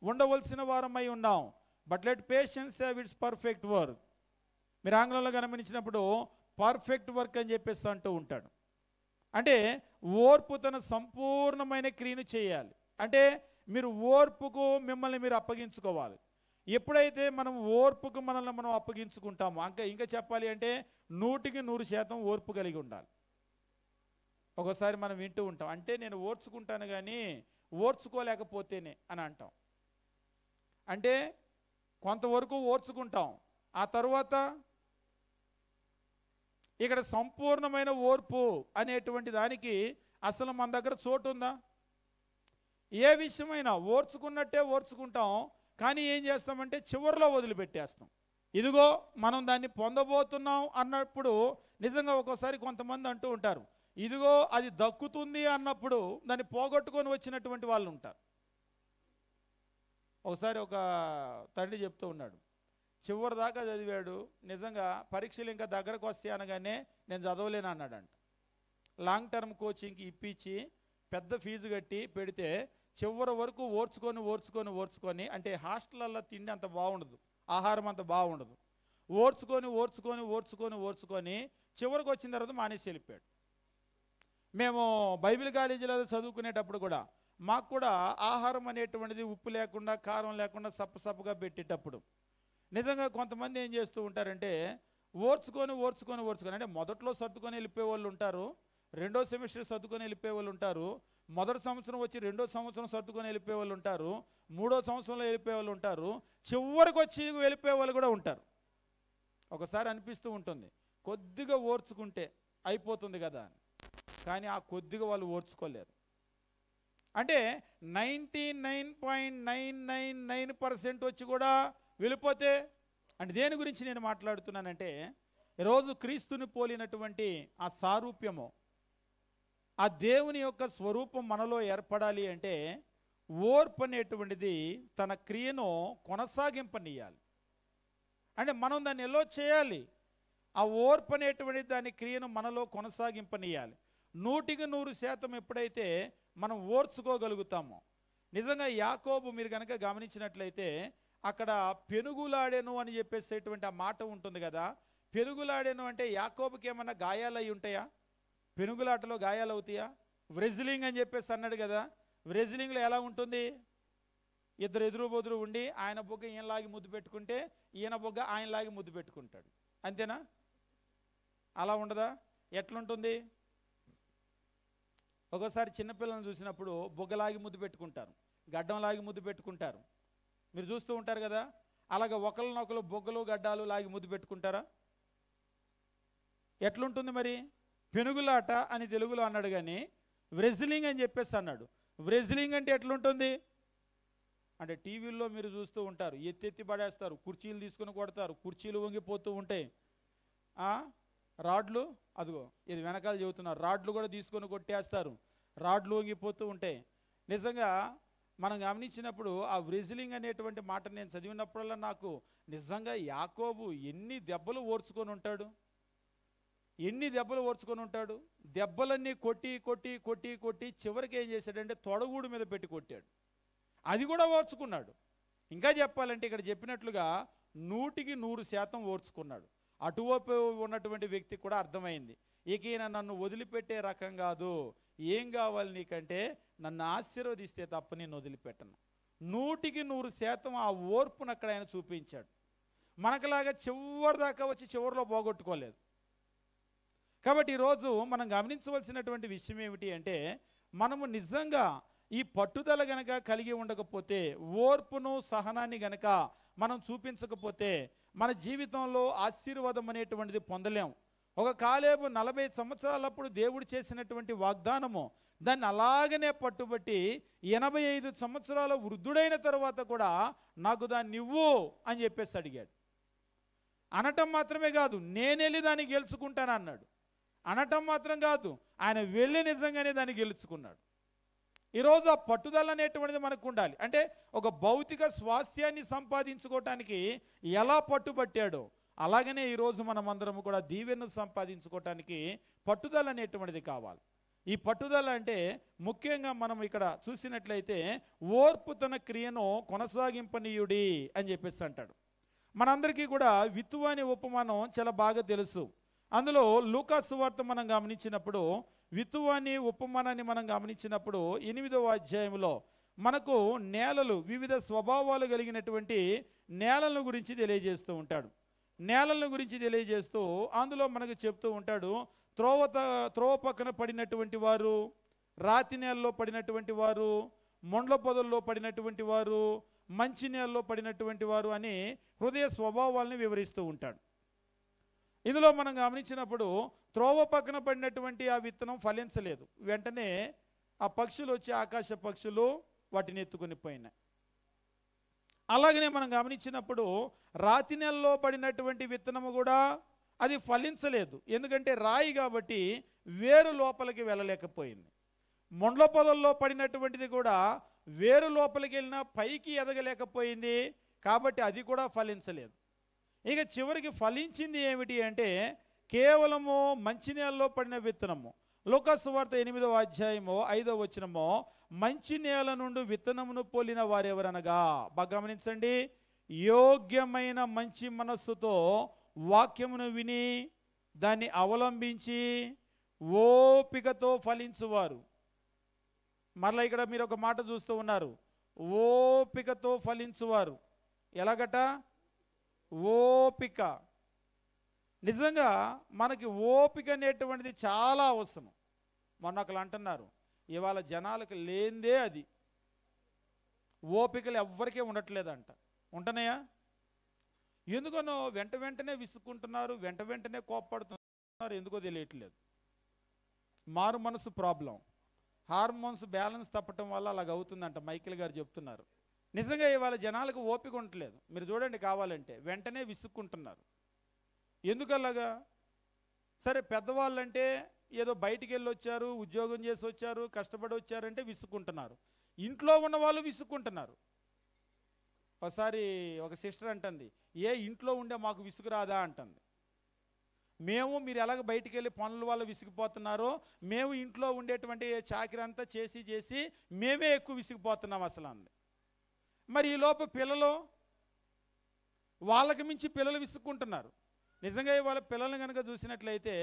ఉండవలసిన వారమై ఉన్నాం. But let patience have its perfect work. మీరు ఆంగ్లంలో గమనించినప్పుడు పర్ఫెక్ట్ వర్క్ అని చెప్పేసి అంటూ ఉంటాడు. అంటే ఓర్పు తన సంపూర్ణమైన క్రియను చేయాలి. అంటే మీరు ఓర్పుకు మిమ్మల్ని మీరు అప్పగించుకోవాలి. ఎప్పుడైతే మనం ఓర్పుకు మనల్ని మనం అప్పగించుకుంటామో, ఇంకా చెప్పాలి అంటే 100% ఓర్పు కలిగి ఉండాలి. ఒకసారి మనం వింటూ ఉంటాం, అంటే నేను ఓర్చుకుంటాను కానీ ఓర్చుకోలేకపోతేనే అని అంటాం. అంటే కొంతవరకు ఓర్చుకుంటాం, ఆ తర్వాత ఇక్కడ సంపూర్ణమైన ఓర్పు అనేటువంటి దానికి అసలు మన దగ్గర చోటు ఉందా? ఏ విషయమైనా ఓర్చుకున్నట్టే ఓర్చుకుంటాం, కానీ ఏం చేస్తామంటే చివరిలో వదిలిపెట్టేస్తాం. ఇదిగో మనం దాన్ని పొందబోతున్నాం అన్నప్పుడు నిజంగా ఒక్కోసారి కొంతమంది అంటూ ఉంటారు, ఇదిగో అది దక్కుతుంది అన్నప్పుడు దాన్ని పోగొట్టుకొని వచ్చినటువంటి వాళ్ళు ఉంటారు. ఒకసారి ఒక తండ్రి చెప్తూ ఉన్నాడు, చివరి దాకా చదివాడు, నిజంగా పరీక్షలు ఇంకా దగ్గరకు వస్తాయి అనగానే నేను చదవలేను అన్నాడంట. లాంగ్ టర్మ్ కోచింగ్కి ఇప్పించి పెద్ద ఫీజు కట్టి పెడితే చివరి వరకు ఓర్చుకొని, అంటే హాస్టల్లో తిండి అంత బాగుండదు, ఆహారం అంత బాగుండదు, ఓర్చుకొని చివరికి వచ్చిన తర్వాత మానేసి వెళ్ళిపోయాడు. మేము బైబిల్ కాలేజీలో చదువుకునేటప్పుడు కూడా మాకు కూడా ఆహారం అనేటువంటిది ఉప్పు లేకుండా, కారం లేకుండా సప్పగా పెట్టేటప్పుడు నిజంగా కొంతమంది ఏం చేస్తూ ఉంటారంటే ఓర్చుకొని అంటే మొదట్లో సర్దుకొని వెళ్ళిపోయే వాళ్ళు ఉంటారు, రెండో సెమిస్టర్ సర్దుకొని వెళ్ళిపోయే వాళ్ళు ఉంటారు, మొదటి సంవత్సరం వచ్చి రెండో సంవత్సరం సర్దుకొని వెళ్ళిపోయే వాళ్ళు ఉంటారు, మూడో సంవత్సరంలో వెళ్ళిపోయే వాళ్ళు ఉంటారు, చివరికి వచ్చి వెళ్ళిపోయే వాళ్ళు కూడా ఉంటారు. ఒకసారి అనిపిస్తూ ఉంటుంది కొద్దిగా ఓర్చుకుంటే అయిపోతుంది కదా అని, కానీ ఆ కొద్దిగా వాళ్ళు ఓర్చుకోలేరు. అంటే 99.999% వచ్చి కూడా వెళ్ళిపోతే, అంటే దేని గురించి నేను మాట్లాడుతున్నానంటే, ఈరోజు క్రీస్తుని పోలినటువంటి ఆ సారూప్యము, ఆ దేవుని యొక్క స్వరూపం మనలో ఏర్పడాలి అంటే ఓర్పు అనేటువంటిది తన క్రియను కొనసాగింపనీయాలి. అంటే మనం దాన్ని ఎలా చేయాలి? ఆ ఓర్పు అనేటువంటి దాని క్రియను మనలో కొనసాగింపనీయాలి. 100% ఎప్పుడైతే మనం ఓర్చుకోగలుగుతామో, నిజంగా యాకోబు మీరు కనుక గమనించినట్లయితే అక్కడ పెనుగులాడెను అని చెప్పేసేటువంటి ఆ మాట ఉంటుంది కదా. పెనుగులాడెను అంటే యాకోబుకి ఏమన్నా గాయాలు అయి ఉంటాయా? పెనుగులాటలో గాయాలు అవుతాయా? వ్రెజ్లింగ్ అని చెప్పేసి అన్నాడు కదా. వ్రెజ్లింగ్లో ఎలా ఉంటుంది? ఇద్దరు ఎదురు బొదురు ఉండి ఆయన బొగ్గ ఈయనలాగి ముద్దు పెట్టుకుంటే ఈయన బొగ్గ ఆయనలాగి ముద్దు పెట్టుకుంటాడు, అంతేనా? అలా ఉండదా? ఎట్లుంటుంది? ఒక్కోసారి చిన్నపిల్లలను చూసినప్పుడు బొగ్గలాగి ముద్దు పెట్టుకుంటారు, గడ్డంలాగి ముద్దు పెట్టుకుంటారు, మీరు చూస్తూ ఉంటారు కదా. అలాగే ఒకరినొకరు బొగ్గలు గడ్డాలు లాగి ముద్దు పెట్టుకుంటారా? ఎట్లుంటుంది మరి? పెనుగులాట అని తెలుగులో అన్నాడు కానీ వ్రెజ్లింగ్ అని చెప్పేసి అన్నాడు. వ్రెజ్లింగ్ అంటే ఎట్లుంటుంది అంటే టీవీల్లో మీరు చూస్తూ ఉంటారు, ఎత్తి పడేస్తారు, కుర్చీలు తీసుకుని కొడతారు, కుర్చీలు వంగిపోతూ ఉంటాయి, రాడ్లు అదిగో ఇది వెనకాల చెబుతున్నారు, రాడ్లు కూడా తీసుకొని కొట్టేస్తారు, రాడ్లు వంగిపోతూ ఉంటాయి. నిజంగా మనం గమనించినప్పుడు ఆ వ్రెజ్లింగ్ అనేటువంటి మాట నేను చదివినప్పుడల్లా నాకు నిజంగా యాకోబు ఎన్ని దెబ్బలు ఓర్చుకొని ఉంటాడు, ఎన్ని దెబ్బలు ఓర్చుకొని ఉంటాడు. దెబ్బలన్నీ కొట్టి కొట్టి కొట్టి కొట్టి చివరికి ఏం చేశాడంటే తొడగూడు మీద పెట్టి కొట్టాడు, అది కూడా ఓర్చుకున్నాడు. ఇంకా చెప్పాలంటే ఇక్కడ చెప్పినట్లుగా 100% ఓర్చుకున్నాడు. అటువైపు ఉన్నటువంటి వ్యక్తికి కూడా అర్థమైంది, ఇక ఈయన నన్ను వదిలిపెట్టే రకం కాదు, ఏం కావాలి నీకంటే నన్ను ఆశీర్వదిస్తే తప్ప నేను వదిలిపెట్టను. 100% ఆ ఓర్పును అక్కడ ఆయన చూపించాడు. మనకులాగా చివరి దాకా వచ్చి చివరిలో పోగొట్టుకోలేదు. కాబట్టి ఈరోజు మనం గమనించవలసినటువంటి విషయం ఏమిటి అంటే, మనము నిజంగా ఈ పట్టుదల గనక కలిగి ఉండకపోతే, ఓర్పును సహనాన్ని గనక మనం చూపించకపోతే మన జీవితంలో ఆశీర్వాదం అనేటువంటిది పొందలేం. ఒక కాలేబు 40 సంవత్సరాలప్పుడు దేవుడు చేసినటువంటి వాగ్దానము దాన్ని అలాగనే పట్టుబట్టి 85 సంవత్సరాల వృద్ధుడైన తర్వాత కూడా నాకు దాన్ని ఇవ్వు అని చెప్పేసి అడిగాడు. అనటం మాత్రమే కాదు, నేనెళ్ళి దాన్ని గెలుచుకుంటాను అన్నాడు. అనటం మాత్రం కాదు, ఆయన వెళ్ళి నిజంగానే దాన్ని గెలుచుకున్నాడు. ఈరోజు ఆ పట్టుదల అనేటువంటిది మనకు ఉండాలి. అంటే ఒక భౌతిక స్వాస్థ్యాన్ని సంపాదించుకోవటానికి ఎలా పట్టుబట్టాడో అలాగనే ఈరోజు మనం అందరం కూడా దీవెను సంపాదించుకోవటానికి పట్టుదల అనేటువంటిది కావాలి. ఈ పట్టుదల అంటే ముఖ్యంగా మనం ఇక్కడ చూసినట్లయితే ఓర్పు తన క్రియను కొనసాగింపనీయుడి అని చెప్పేసి అంటాడు. మనందరికీ కూడా విత్తువ అనే ఉపమానం చాలా బాగా తెలుసు. అందులో లూకా సువార్త మనం గమనించినప్పుడు విత్తువ అనే ఉపమానాన్ని మనం గమనించినప్పుడు 8వ అధ్యాయంలో మనకు నేలలు, వివిధ స్వభావాలు కలిగినటువంటి నేలల గురించి తెలియజేస్తూ ఉంటాడు. నేలల గురించి తెలియజేస్తూ అందులో మనకు చెప్తూ ఉంటాడు, త్రోవ పక్కన పడినటువంటి వారు, రాతి నేలలో పడినటువంటి వారు, మొండ్ల పొదల్లో పడినటువంటి వారు, మంచి నేలలో పడినటువంటి వారు అని హృదయ స్వభావాలను వివరిస్తూ ఉంటాడు. ఇందులో మనం గమనించినప్పుడు త్రోవ పక్కన పడినటువంటి ఆ విత్తనం ఫలించలేదు. వెంటనే ఆ పక్షులు వచ్చి, ఆకాశ పక్షులు వాటిని ఎత్తుకొని పోయినాయి. అలాగనే మనం గమనించినప్పుడు రాతి నెలలో పడినటువంటి విత్తనము కూడా అది ఫలించలేదు. ఎందుకంటే రాయి కాబట్టి వేరు లోపలికి వెళ్ళలేకపోయింది. మొండ్ల పొదల్లో పడినటువంటిది కూడా వేరు లోపలికి వెళ్ళినా పైకి ఎదగలేకపోయింది, కాబట్టి అది కూడా ఫలించలేదు. ఇక చివరికి ఫలించింది ఏమిటి అంటే కేవలము మంచినీళ్ళలో పడిన విత్తనము. లూకా సువార్త 8వ అధ్యాయము 5వ వచనము, మంచి నేల నుండి విత్తనమును పోలిన వారెవరనగా, బాగా గమనించండి, యోగ్యమైన మంచి మనస్సుతో వాక్యమును విని దాన్ని అవలంబించి ఓపికతో ఫలించువారు. మరలా ఇక్కడ మీరు ఒక మాట చూస్తూ ఉన్నారు, ఓపికతో ఫలించువారు. ఎలాగట? ఓపిక. నిజంగా మనకి ఓపిక అనేటువంటిది చాలా అవసరం. మొన్న ఒకళ్ళు అంటున్నారు, ఇవాళ జనాలకు లేనిదే అది. ఓపికలు ఎవ్వరికీ ఉండట్లేదంట. ఉంటున్నాయా? ఎందుకనో వెంటనే విసుక్కుంటున్నారు, వెంటనే కోప్పడుతున్నారు, ఎందుకో తెలియట్లేదు. మారు మనసు ప్రాబ్లం, హార్మోన్స్ బ్యాలెన్స్ తప్పటం వల్ల అలాగ అవుతుందంట. మైకేల్ గారు చెప్తున్నారు. నిజంగా ఇవాళ జనాలకు ఓపిక ఉండట్లేదు. మీరు చూడండి, కావాలంటే వెంటనే విసుక్కుంటున్నారు. ఎందుకలాగా? సరే, పెద్దవాళ్ళంటే ఏదో బయటికి వెళ్ళి వచ్చారు, ఉద్యోగం చేసి వచ్చారు, కష్టపడి వచ్చారంటే విసుక్కుంటున్నారు. ఇంట్లో ఉన్న వాళ్ళు విసుక్కుంటున్నారు. ఒకసారి ఒక సిస్టర్ అంటుంది, ఇంట్లో ఉండే మాకు విసుగు రాదా అంటుంది. మీరు ఎలాగ బయటికి వెళ్ళి పనుల వల్ల విసిగిపోతున్నారో, మేము ఇంట్లో ఉండేటువంటి చాకరీ అంతా చేసి మేమే ఎక్కువ విసిగిపోతున్నాం అసలు అంది. మరి ఈ లోపు పిల్లలు, వాళ్ళకి మించి పిల్లలు విసుక్కుంటున్నారు. నిజంగా ఇవాళ పిల్లల్ని కనుక చూసినట్లయితే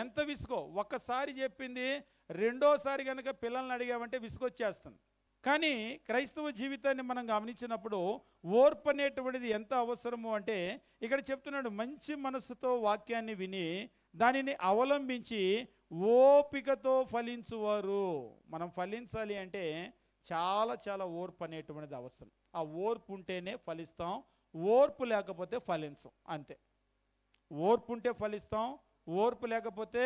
ఎంత విసుకో, ఒక్కసారి చెప్పింది రెండోసారి కనుక పిల్లల్ని అడిగామంటే విసుగొచ్చేస్తుంది. కానీ క్రైస్తవ జీవితాన్ని మనం గమనించినప్పుడు ఓర్పు అనేటువంటిది ఎంత అవసరము అంటే ఇక్కడ చెప్తున్నాడు, మంచి మనసుతో వాక్యాన్ని విని దానిని అవలంబించి ఓపికతో ఫలించువారు. మనం ఫలించాలి అంటే చాలా ఓర్పు అనేటువంటిది అవసరం. ఆ ఓర్పు ఉంటేనే ఫలిస్తాం, ఓర్పు లేకపోతే ఫలించం. అంతే. ఓర్పు ఉంటే ఫలిస్తాం, ఓర్పు లేకపోతే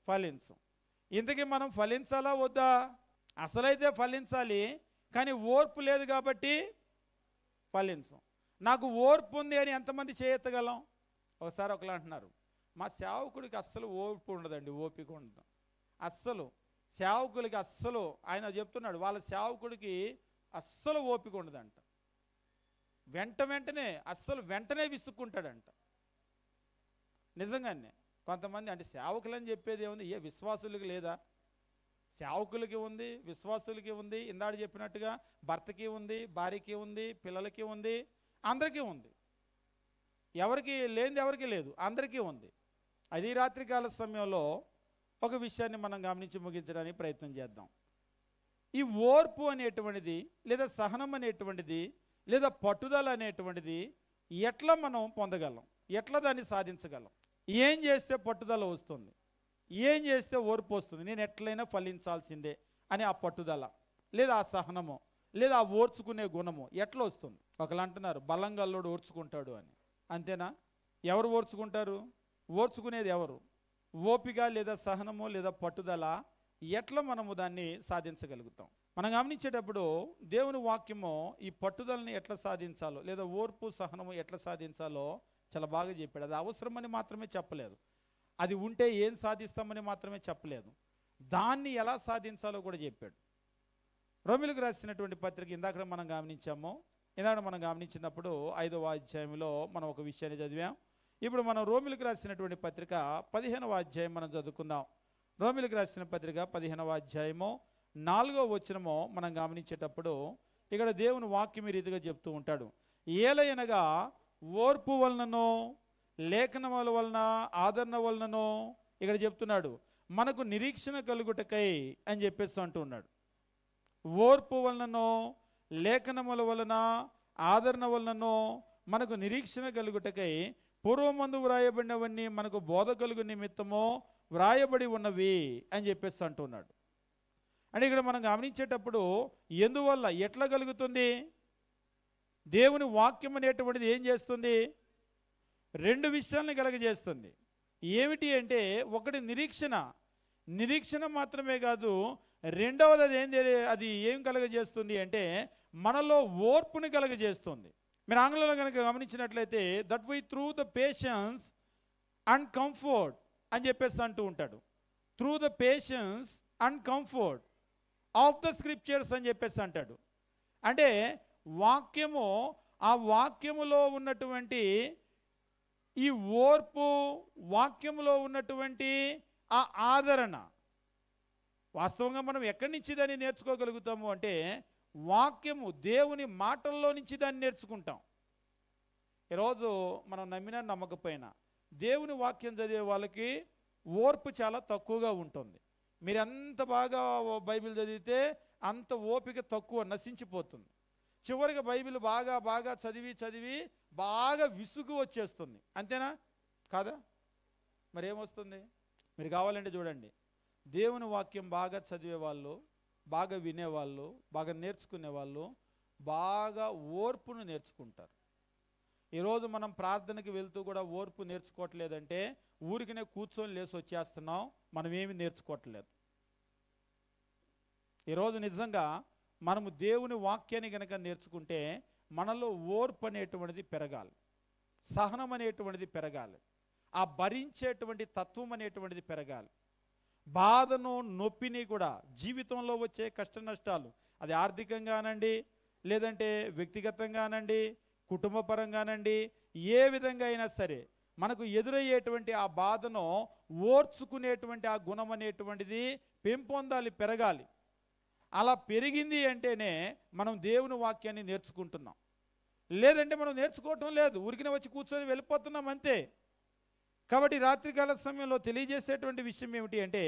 ఫలించం. ఇంతకీ మనం ఫలించాలా వద్దా? అసలైతే ఫలించాలి, కానీ ఓర్పు లేదు కాబట్టి ఫలించం. నాకు ఓర్పు ఉంది అని ఎంతమంది చేయెత్తగలం? ఒకసారి ఒకలా అంటున్నారు, మా సేవకుడికి అస్సలు ఓర్పు ఉండదండి, ఓపిక ఉండదు అస్సలు. సేవకులకి అస్సలు, ఆయన చెప్తున్నాడు, వాళ్ళ సేవకుడికి అస్సలు ఓపిక ఉండదంట. వెంటనే విసుక్కుంటాడంట. నిజంగానే కొంతమంది అంటే సేవకులని చెప్పేది ఏముంది, విశ్వాసులకి లేదా? సేవకులకి ఉంది, విశ్వాసులకి ఉంది, ఇందాక చెప్పినట్టుగా భర్తకి ఉంది, భార్యకి ఉంది, పిల్లలకి ఉంది, అందరికీ ఉంది. ఎవరికి లేనిది ఎవరికి లేదు, అందరికీ ఉంది. అది రాత్రికాల సమయంలో ఒక విషయాన్ని మనం గమనించి ముగించడానికి ప్రయత్నం చేద్దాం. ఈ ఓర్పు అనేటువంటిది, లేదా సహనం అనేటువంటిది, లేదా పట్టుదల అనేటువంటిది ఎట్లా మనం పొందగలం, ఎట్లా దాన్ని సాధించగలం? ఏం చేస్తే పట్టుదల వస్తుంది, ఏం చేస్తే ఓర్పు వస్తుంది? నేను ఎట్లయినా ఫలించాల్సిందే అని ఆ పట్టుదల, లేదా ఆ సహనము, లేదా ఆ ఓర్చుకునే గుణము ఎట్లా వస్తుంది? ఒకళ్ళు అంటున్నారు, బలంగల్లోడు ఓర్చుకుంటాడు అని. అంతేనా? ఎవరు ఓర్చుకుంటారు? ఓర్చుకునేది ఎవరు? ఓపిక, లేదా సహనము, లేదా పట్టుదల. ఎట్లా మనము దాన్ని సాధించగలుగుతాం? మనం గమనించేటప్పుడు దేవుని వాక్యము ఈ పట్టుదలని ఎట్లా సాధించాలో, లేదా ఓర్పు సహనము ఎట్లా సాధించాలో చాలా బాగా చెప్పాడు. అది అవసరమని మాత్రమే చెప్పలేదు, అది ఉంటే ఏం సాధిస్తామని మాత్రమే చెప్పలేదు, దాన్ని ఎలా సాధించాలో కూడా చెప్పాడు. రోమీయులకు రాసినటువంటి పత్రిక ఇందాక మనం గమనించినప్పుడు 5వ అధ్యాయంలో మనం ఒక విషయాన్ని చదివాం. ఇప్పుడు మనం రోమీయులకు రాసినటువంటి పత్రిక 15వ అధ్యాయం మనం చదువుకుందాం. రోమీయులకు రాసిన పత్రిక 15వ అధ్యాయము 4వ వచనము మనం గమనించేటప్పుడు ఇక్కడ దేవుని వాక్యం ఈ రీతిగా చెప్తూ ఉంటాడు, ఏలయనగా ఓర్పు వలననో, లేఖనముల వలన, ఆదరణ వలననో, ఇక్కడ చెప్తున్నాడు మనకు నిరీక్షణ కలుగుటకై అని చెప్పేసి అంటూ ఉన్నాడు. ఓర్పు వలననో, లేఖనముల వలన, ఆదరణ వలననో మనకు నిరీక్షణ కలుగుటకై పూర్వమందు వ్రాయబడినవన్నీ మనకు బోధ కలుగు నిమిత్తమో వ్రాయబడి ఉన్నవి అని చెప్పేసి అంటున్నాడు. అంటే ఇక్కడ మనం గమనించేటప్పుడు ఎందువల్ల, ఎట్లా కలుగుతుంది? దేవుని వాక్యం అనేటువంటిది ఏం చేస్తుంది? 2 విషయాలను కలగజేస్తుంది. ఏమిటి అంటే, ఒకటి నిరీక్షణ మాత్రమే కాదు, రెండవది అది ఏం కలగజేస్తుంది అంటే మనలో ఓర్పుని కలగజేస్తుంది. మీరు ఆంగ్లంలో కనుక గమనించినట్లయితే that we through the patience and comfort అని చెప్పేసి అంటూ ఉంటాడు. Through the patience and comfort of the scriptures అని చెప్పేసి అంటాడు. అంటే వాక్యము, ఆ వాక్యములో ఉన్నటువంటి ఈ ఓర్పు, వాక్యములో ఉన్నటువంటి ఆ ఆదరణ, వాస్తవంగా మనం ఎక్కడి నుంచి దాన్ని నేర్చుకోగలుగుతాము అంటే వాక్యము, దేవుని మాటల్లో నుంచి దాన్ని నేర్చుకుంటాం. ఈరోజు మనం నమ్మినా నమ్మకపోయినా దేవుని వాక్యం చదివే వాళ్ళకి ఓర్పు చాలా తక్కువగా ఉంటుంది. మీరు ఎంత బాగా బైబిల్ చదివితే అంత ఓపిక తక్కువ, నశించిపోతుంది. చివరికి బైబిల్ బాగా చదివి బాగా విసుగు వచ్చేస్తుంది. అంతేనా కాదా? మరి ఏమొస్తుంది? మీరు కావాలంటే చూడండి, దేవుని వాక్యం బాగా చదివే వాళ్ళు బాగా వినేవాళ్ళు, బాగా నేర్చుకునేవాళ్ళు బాగా ఓర్పును నేర్చుకుంటారు. ఈరోజు మనం ప్రార్థనకి వెళ్తూ కూడా ఓర్పు నేర్చుకోవట్లేదంటే ఊరికనే కూర్చొని లేసి వచ్చేస్తున్నాం, మనం ఏమి నేర్చుకోవట్లేదు. ఈరోజు నిజంగా మనము దేవుని వాక్యాన్ని కనుక నేర్చుకుంటే మనలో ఓర్పు అనేటువంటిది పెరగాలి, సహనం అనేటువంటిది పెరగాలి, ఆ భరించేటువంటి తత్వం అనేటువంటిది పెరగాలి. బాధను నొప్పిని కూడా జీవితంలో వచ్చే కష్ట నష్టాలు, అది ఆర్థికంగానండి, లేదంటే వ్యక్తిగతంగానండి, కుటుంబపరంగానండి, ఏ విధంగా అయినా సరే మనకు ఎదురయ్యేటువంటి ఆ బాధను ఓర్చుకునేటువంటి ఆ గుణం అనేటువంటిది పెంపొందాలి, పెరగాలి. అలా పెరిగింది అంటేనే మనం దేవుని వాక్యాన్ని నేర్చుకుంటున్నాం. లేదంటే మనం నేర్చుకోవటం లేదు, ఊరికినే వచ్చి కూర్చొని వెళ్ళిపోతున్నాం అంతే. కాబట్టి రాత్రికాల సమయంలో తెలియజేసేటువంటి విషయం ఏమిటి అంటే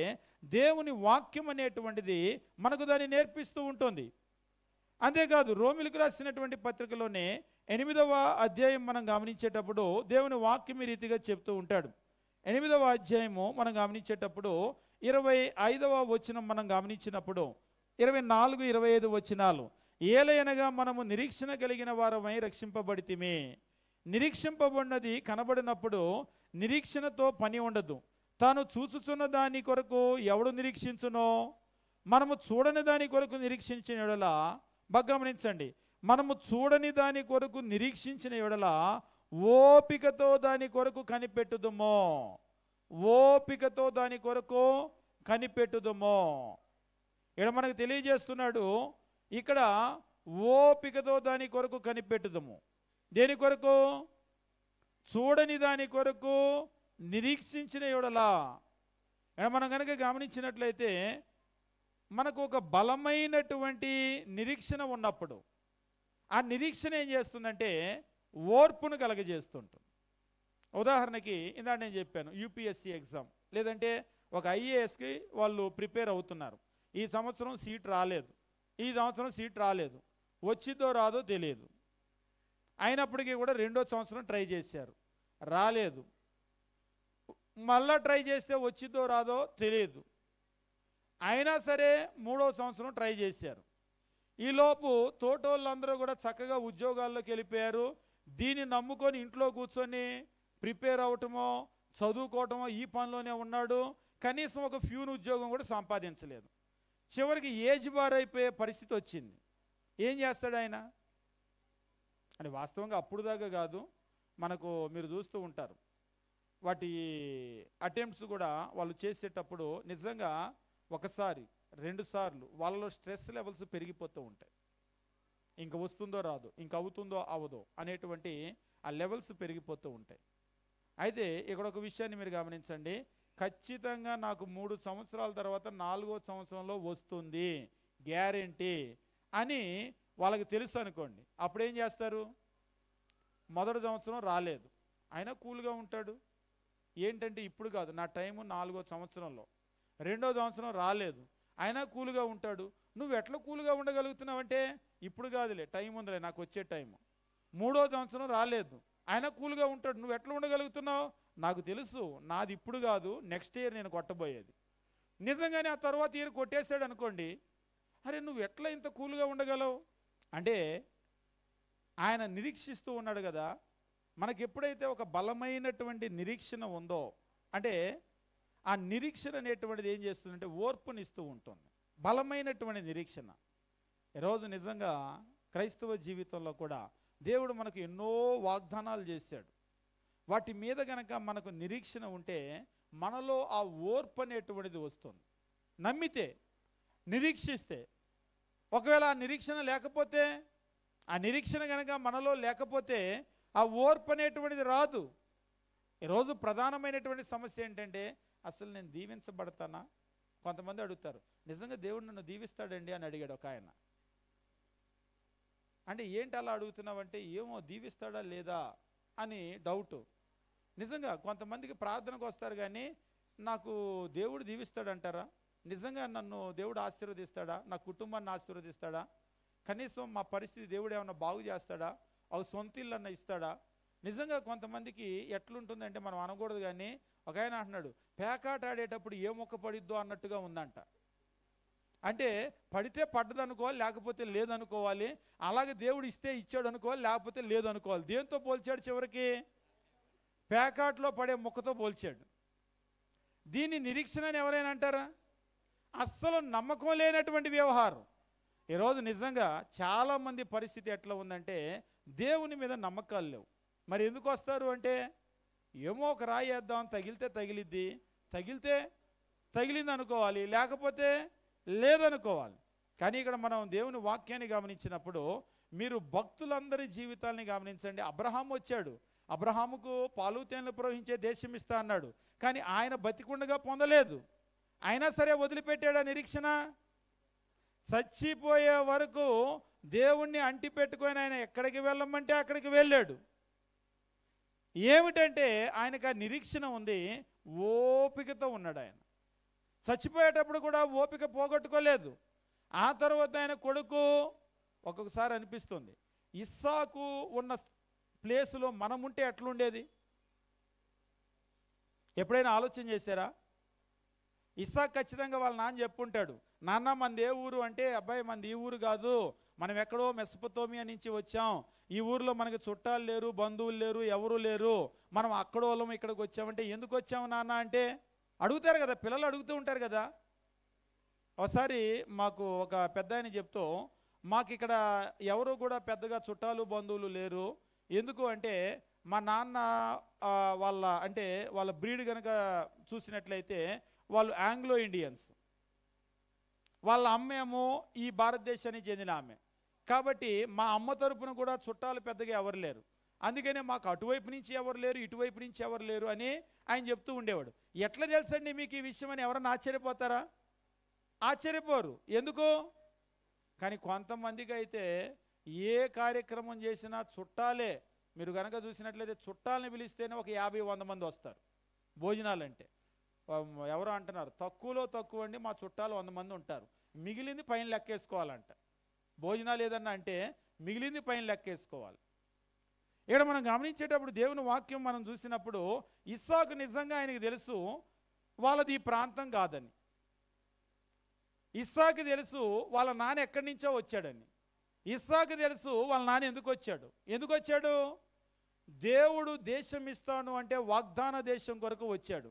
దేవుని వాక్యం అనేటువంటిది మనకు దాన్ని నేర్పిస్తూ ఉంటుంది. అంతేకాదు రోమిలకు రాసినటువంటి పత్రికలోనే 8వ అధ్యాయం మనం గమనించేటప్పుడు దేవుని వాక్యం ఈ రీతిగా చెప్తూ ఉంటాడు. 8వ అధ్యాయము మనం గమనించేటప్పుడు 25వ వచనం మనం గమనించినప్పుడు 24, 25 వచనాలు, ఏలయనగా మనము నిరీక్షణ కలిగిన వారమై రక్షింపబడితిమి. నిరీక్షింపబడినది కనబడినప్పుడు నిరీక్షణతో పని ఉండదు. తాను చూచుచున్న దాని కొరకు ఎవడు నిరీక్షించునో, మనము చూడని దాని కొరకు నిరీక్షించిన యెడల, బాగా గమనించండి, మనము చూడని దాని కొరకు నిరీక్షించిన యెడల ఓపికతో దాని కొరకు కనిపెట్టుదుమో, ఓపికతో దాని కొరకు కనిపెట్టుదుమో. ఇక్కడ మనకు తెలియజేస్తున్నాడు, ఇక్కడ ఓపికతో దాని కొరకు కనిపెట్టుదుము. దేని కొరకు? చూడని దాని కొరకు నిరీక్షించిన యెడల. ఇక్కడ మనం కనుక గమనించినట్లయితే మనకు ఒక బలమైనటువంటి నిరీక్షణ ఉన్నప్పుడు ఆ నిరీక్షణ ఏం చేస్తుందంటే ఓర్పును కలగజేస్తుంటుంది. ఉదాహరణకి ఇందాక నేను చెప్పాను, యూపీఎస్సీ ఎగ్జామ్, లేదంటే ఒక ఐఏఎస్కి వాళ్ళు ప్రిపేర్ అవుతున్నారు. ఈ సంవత్సరం సీట్ రాలేదు, ఈ సంవత్సరం సీట్ రాలేదు, వచ్చిందో రాదో తెలియదు. అయినప్పటికీ కూడా 2వ సంవత్సరం ట్రై చేశారు, రాలేదు. మళ్ళా ట్రై చేస్తే వచ్చిందో రాదో తెలియదు. అయినా సరే 3వ సంవత్సరం ట్రై చేశారు. ఈలోపు తోటోళ్ళందరూ కూడా చక్కగా ఉద్యోగాల్లోకి వెళ్ళిపోయారు. దీన్ని నమ్ముకొని ఇంట్లో కూర్చొని ప్రిపేర్ అవటమో చదువుకోవటమో ఈ పనిలోనే ఉన్నాడు. కనీసం ఒక ఫ్యూన్ ఉద్యోగం కూడా సంపాదించలేదు. చివరికి ఏజ్ బార్ అయిపోయే పరిస్థితి వచ్చింది. ఏం చేస్తాడు ఆయన? అంటే వాస్తవంగా అప్పుడు దాకా కాదు, మనకు మీరు చూస్తూ ఉంటారు వాటి అటెంప్ట్స్ కూడా వాళ్ళు చేసేటప్పుడు నిజంగా ఒకసారి 2 సార్లు వాళ్ళలో స్ట్రెస్ లెవెల్స్ పెరిగిపోతూ ఉంటాయి. ఇంక వస్తుందో రాదో, ఇంక అవుతుందో అవదో అనేటువంటి ఆ లెవెల్స్ పెరిగిపోతూ ఉంటాయి. అయితే ఇక్కడ ఒక విషయాన్ని మీరు గమనించండి, ఖచ్చితంగా నాకు 3 సంవత్సరాల తర్వాత 4వ సంవత్సరంలో వస్తుంది గ్యారెంటీ అని వాళ్ళకి తెలుసు అనుకోండి. అప్పుడేం చేస్తారు? మొదటి సంవత్సరం రాలేదు, అయినా కూల్గా ఉంటాడు. ఏంటంటే ఇప్పుడు కాదు, నా టైము 4వ సంవత్సరంలో. 2వ సంవత్సరం రాలేదు, అయినా కూల్గా ఉంటాడు. నువ్వు ఎట్లా కూల్గా ఉండగలుగుతున్నావంటే ఇప్పుడు కాదులే, టైం ఉందిలే, నాకు వచ్చే టైము. 3వ సంవత్సరం రాలేదు, అయినా కూల్గా ఉంటాడు. నువ్వు ఎట్లా ఉండగలుగుతున్నావు? నాకు తెలుసు, నాది ఇప్పుడు కాదు, నెక్స్ట్ ఇయర్ నేను కొట్టబోయేది. నిజంగానే ఆ తర్వాత ఇయర్ కొట్టేశాడు అనుకోండి, అరే నువ్వు ఎట్లా ఇంత కూల్గా ఉండగలవు అంటే ఆయన నిరీక్షిస్తూ ఉన్నాడు కదా. మనకి ఎప్పుడైతే ఒక బలమైనటువంటి నిరీక్షణ ఉందో అంటే ఆ నిరీక్షణ అనేటువంటిది ఏం చేస్తుందంటే ఓర్పునిస్తూ ఉంటుంది, బలమైనటువంటి నిరీక్షణ. ఈరోజు నిజంగా క్రైస్తవ జీవితంలో కూడా దేవుడు మనకు ఎన్నో వాగ్దానాలు చేశాడు. వాటి మీద గనక మనకు నిరీక్షణ ఉంటే మనలో ఆ ఓర్పు అనేటువంటిది వస్తుంది. నమ్మితే, నిరీక్షిస్తే. ఒకవేళ ఆ నిరీక్షణ లేకపోతే, ఆ నిరీక్షణ కనుక మనలో లేకపోతే ఆ ఓర్పు అనేటువంటిది రాదు. ఈరోజు ప్రధానమైనటువంటి సమస్య ఏంటంటే అసలు నేను దీవించబడతానా? కొంతమంది అడుగుతారు, నిజంగా దేవుడు నన్ను దీవిస్తాడండి అని అడిగాడు ఒక ఆయన. అంటే ఏంటి అలా అడుగుతున్నావంటే, ఏమో దీవిస్తాడా లేదా అని డౌటు. నిజంగా కొంతమందికి ప్రార్థనకు వస్తారు కానీ నాకు దేవుడు దీవిస్తాడంటారా? నిజంగా నన్ను దేవుడు ఆశీర్వదిస్తాడా? నా కుటుంబాన్ని ఆశీర్వదిస్తాడా? కనీసం మా పరిస్థితి దేవుడు ఏమన్నా బాగు చేస్తాడా? అవి సొంత ఇల్లు అన్న ఇస్తాడా? నిజంగా కొంతమందికి ఎట్లుంటుందంటే మనం అనకూడదు కానీ ఒక ఆయన అంటున్నాడు, పేకాట ఆడేటప్పుడు ఏ మొక్క పడిద్దో అన్నట్టుగా ఉందంట. అంటే పడితే పడ్డదనుకోవాలి, లేకపోతే లేదనుకోవాలి. అలాగే దేవుడు ఇస్తే ఇచ్చాడు అనుకోవాలి, లేకపోతే లేదనుకోవాలి. దేంతో పోల్చాడు? చివరికి పేకాట్లో పడే ముక్కతో పోల్చాడు. దీన్ని నిరీక్షణ అని ఎవరైనా అంటారా? అస్సలు నమ్మకం లేనటువంటి వ్యవహారం. ఈరోజు నిజంగా చాలామంది పరిస్థితి ఎట్లా ఉందంటే దేవుని మీద నమ్మకాలు లేవు. మరి ఎందుకు వస్తారు అంటే, ఏమో ఒక రాయి వేద్దాం, తగిలితే తగిలిద్ది, తగిలితే తగిలింది అనుకోవాలి, లేకపోతే లేదనుకోవాలి. కానీ ఇక్కడ మనం దేవుని వాక్యాన్ని గమనించినప్పుడు మీరు భక్తులందరి జీవితాలని గమనించండి. అబ్రహాం వచ్చాడు, అబ్రహాముకు పాలు తేనెలు ప్రవహించే దేశం ఇస్తా అన్నాడు, కానీ ఆయన బతికుండగా పొందలేదు. అయినా సరే వదిలిపెట్టాడా నిరీక్షణ? చచ్చిపోయే వరకు దేవుణ్ణి అంటి పెట్టుకొని ఆయన ఎక్కడికి వెళ్ళమంటే అక్కడికి వెళ్ళాడు. ఏమిటంటే ఆయనకు ఆ నిరీక్షణ ఉంది, ఓపికతో ఉన్నాడు. ఆయన చచ్చిపోయేటప్పుడు కూడా ఓపిక పోగొట్టుకోలేదు. ఆ తర్వాత ఆయన కొడుకు, ఒక్కొక్కసారి అనిపిస్తుంది ఇస్సాకు ఉన్న ప్లేసులో మనం ఉంటే ఎట్లుండేది? ఎప్పుడైనా ఆలోచన చేశారా? ఇస్సాకు ఖచ్చితంగా వాళ్ళ నాన్న చెప్పుంటాడు, నాన్న మనది ఏ ఊరు అంటే, అబ్బాయి మనది ఈ ఊరు కాదు, మనం ఎక్కడో మెసొపొతేమియా నుంచి వచ్చాం, ఈ ఊరిలో మనకి చుట్టాలు లేరు, బంధువులు లేరు, ఎవరు లేరు, మనం అక్కడ వాళ్ళం ఇక్కడికి వచ్చామంటే, ఎందుకు వచ్చాము నాన్న అంటే అడుగుతారు కదా, పిల్లలు అడుగుతూ ఉంటారు కదా. ఒకసారి మాకు ఒక పెద్ద ఆయన చెప్తూ, మాకు ఇక్కడ ఎవరు కూడా పెద్దగా చుట్టాలు బంధువులు లేరు, ఎందుకు అంటే మా నాన్న వాళ్ళ బ్రీడ్ కనుక చూసినట్లయితే వాళ్ళు ఆంగ్లో ఇండియన్స్, వాళ్ళ అమ్మేమో ఈ భారతదేశానికి చెందిన ఆమె, కాబట్టి మా అమ్మ తరపున కూడా చుట్టాలు పెద్దగా ఎవరు లేరు, అందుకనే మాకు అటువైపు నుంచి ఎవరు లేరు, ఇటువైపు నుంచి ఎవరు లేరు అని ఆయన చెప్తూ ఉండేవాడు. ఎట్లా తెలుసండి మీకు ఈ విషయం అని ఎవరన్నా ఆశ్చర్యపోతారా? ఆశ్చర్యపోరు. ఎందుకు? కానీ కొంతమందికి అయితే ఏ కార్యక్రమం చేసినా చుట్టాలే. మీరు కనుక చూసినట్లయితే చుట్టాలని పిలిస్తేనే ఒక 50-100 మంది వస్తారు భోజనాలంటే. ఎవరో అంటున్నారు తక్కువలో తక్కువ అండి మా చుట్టాలు 100 మంది ఉంటారు, మిగిలింది పైన లెక్కేసుకోవాలంట. భోజనాలు ఏదన్నా అంటే మిగిలింది పైన లెక్కేసుకోవాలి. ఇక్కడ మనం గమనించేటప్పుడు దేవుని వాక్యం మనం చూసినప్పుడు ఇస్సాకు నిజంగా ఆయనకు తెలుసు వాళ్ళది ఈ ప్రాంతం కాదని. ఇస్సాకు తెలుసు వాళ్ళ నాన్న ఎక్కడి నుంచో వచ్చాడని. ఇస్సాకు తెలుసు వాళ్ళ నాన్న ఎందుకు వచ్చాడు? దేవుడు దేశం ఇస్తాను అంటే వాగ్దాన దేశం కొరకు వచ్చాడు.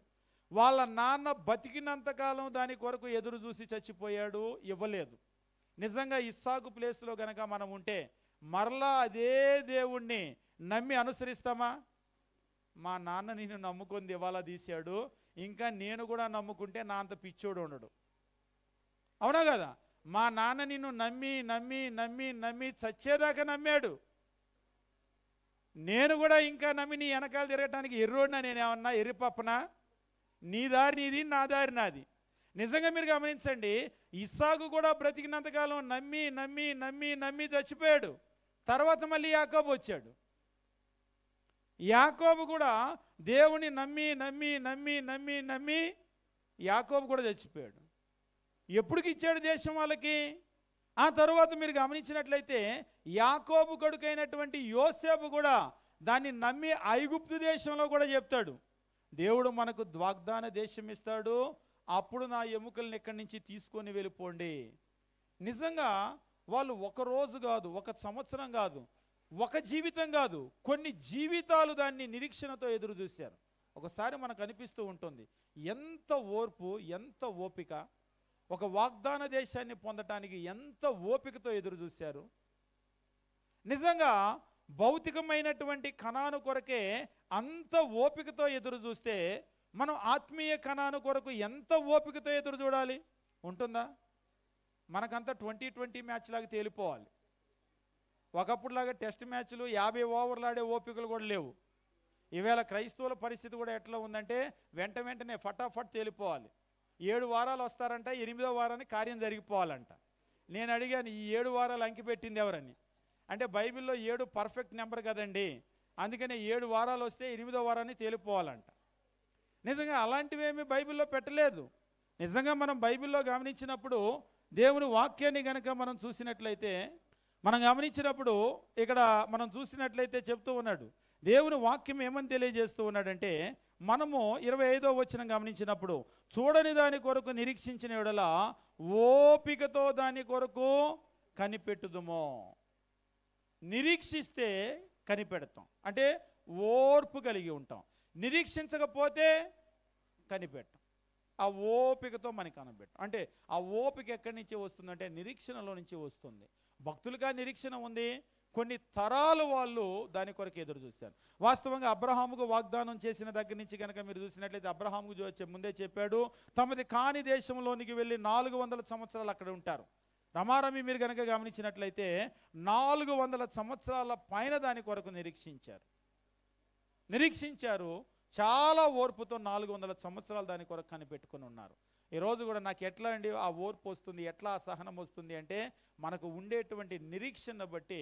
వాళ్ళ నాన్న బతికినంతకాలం దాని కొరకు ఎదురు చూసి చచ్చిపోయాడు, ఇవ్వలేదు. నిజంగా ఇస్సాకు ప్లేస్లో కనుక మనం ఉంటే మరలా అదే దేవుణ్ణి నమ్మి అనుసరిస్తామా? మా నాన్న నిన్ను నమ్ముకొని దివాలా తీశాడు, ఇంకా నేను కూడా నమ్ముకుంటే నా అంత పిచ్చోడు ఉండడు. అవునా కదా? మా నాన్న నిన్ను నమ్మి నమ్మి నమ్మి నమ్మి చచ్చేదాకా నమ్మాడు, నేను కూడా ఇంకా నమ్మి నీ వెనకాల తిరగటానికి ఎర్రోడినా? నేనేమన్నా ఎర్రిపప్పనా? నీ దారి నీది, నా దారి నాది. నిజంగా మీరు గమనించండి, ఇస్సాకు కూడా బ్రతికినంతకాలం నమ్మి నమ్మి నమ్మి నమ్మి చచ్చిపోయాడు. తర్వాత మళ్ళీ యాకోబు వచ్చాడు. యాకోబు కూడా దేవుని నమ్మి నమ్మి నమ్మి నమ్మి నమ్మి యాకోబు కూడా చచ్చిపోయాడు. ఎప్పటికి ఇచ్చాడు దేశం వాళ్ళకి? ఆ తరువాత మీరు గమనించినట్లయితే యాకోబు కొడుకైనటువంటి యోసేపు కూడా దాన్ని నమ్మి ఐగుప్తు దేశంలో కూడా చెప్తాడు, దేవుడు మనకు వాగ్దాన దేశం ఇస్తాడు, అప్పుడు నా ఎముకల్ని ఇక్కడి నుంచి తీసుకొని వెళ్ళిపోండి. నిజంగా వాళ్ళు ఒక రోజు కాదు, ఒక సంవత్సరం కాదు, ఒక జీవితం కాదు, కొన్ని జీవితాలు దాన్ని నిరీక్షణతో ఎదురు చూశారు. ఒకసారి మనకు అనిపిస్తూ ఉంటుంది ఎంత ఓర్పు, ఎంత ఓపిక, ఒక వాగ్దాన దేశాన్ని పొందటానికి ఎంత ఓపికతో ఎదురు చూశారు. నిజంగా భౌతికమైనటువంటి కణాను కొరకే అంత ఓపికతో ఎదురు చూస్తే మనం ఆత్మీయ కణాను కొరకు ఎంత ఓపికతో ఎదురు చూడాలి? ఉంటుందా? మనకంతా 2020 మ్యాచ్ లాగా తేలిపోవాలి. ఒకప్పుడులాగా టెస్ట్ మ్యాచ్లు 50 ఓవర్లు ఆడే ఓపికలు కూడా లేవు. ఈవేళ క్రైస్తవుల పరిస్థితి కూడా ఎట్లా ఉందంటే వెంటనే ఫటాఫట్ తేలిపోవాలి. 7 వారాలు వస్తారంట, 8వ వారానికి కార్యం జరిగిపోవాలంట. నేను అడిగాను ఈ 7 వారాలు అంకి పెట్టింది ఎవరని. అంటే బైబిల్లో 7 పర్ఫెక్ట్ నెంబర్ కదండి, అందుకనే 7 వారాలు వస్తే 8వ వారాన్ని తేలిపోవాలంట. నిజంగా అలాంటివేమీ బైబిల్లో పెట్టలేదు. నిజంగా మనం బైబిల్లో గమనించినప్పుడు దేవుని వాక్యాన్ని కనుక మనం చూసినట్లయితే, మనం గమనించినప్పుడు ఇక్కడ మనం చూసినట్లయితే చెప్తూ ఉన్నాడు, దేవుని వాక్యం ఏమని తెలియజేస్తూ ఉన్నాడంటే, మనము 25వ వచనం గమనించినప్పుడు చూడని దాని కొరకు నిరీక్షించిన యెడల ఓపికతో దాని కొరకు కనిపెట్టుదుమో. నిరీక్షిస్తే కనిపెడతాం, అంటే ఓర్పు కలిగి ఉంటాం. నిరీక్షించకపోతే కనిపెట్టాం. ఆ ఓపికతో మనకి కనిపెట్టాం. అంటే ఆ ఓపిక ఎక్కడి నుంచి వస్తుందంటే నిరీక్షణలో నుంచి వస్తుంది. భక్తులుగా నిరీక్షణ ఉంది, కొన్ని తరాలు వాళ్ళు దాని కొరకు ఎదురు చూశారు. వాస్తవంగా అబ్రహాముకు వాగ్దానం చేసిన దగ్గర నుంచి కనుక మీరు చూసినట్లయితే అబ్రహాముకు ముందే చెప్పాడు, తమది కాని దేశంలోనికి వెళ్ళి 400 సంవత్సరాలు అక్కడ ఉంటారు. రమారమి మీరు కనుక గమనించినట్లయితే 400 సంవత్సరాల పైన దాని కొరకు నిరీక్షించారు. చాలా ఓర్పుతో 400 సంవత్సరాలు దాని కొరకు కనిపెట్టుకుని ఉన్నారు. ఈరోజు కూడా నాకు ఎట్లా అండి ఆ ఓర్పు వస్తుంది, ఎట్లా ఆ సహనం వస్తుంది అంటే మనకు ఉండేటువంటి నిరీక్షణ బట్టి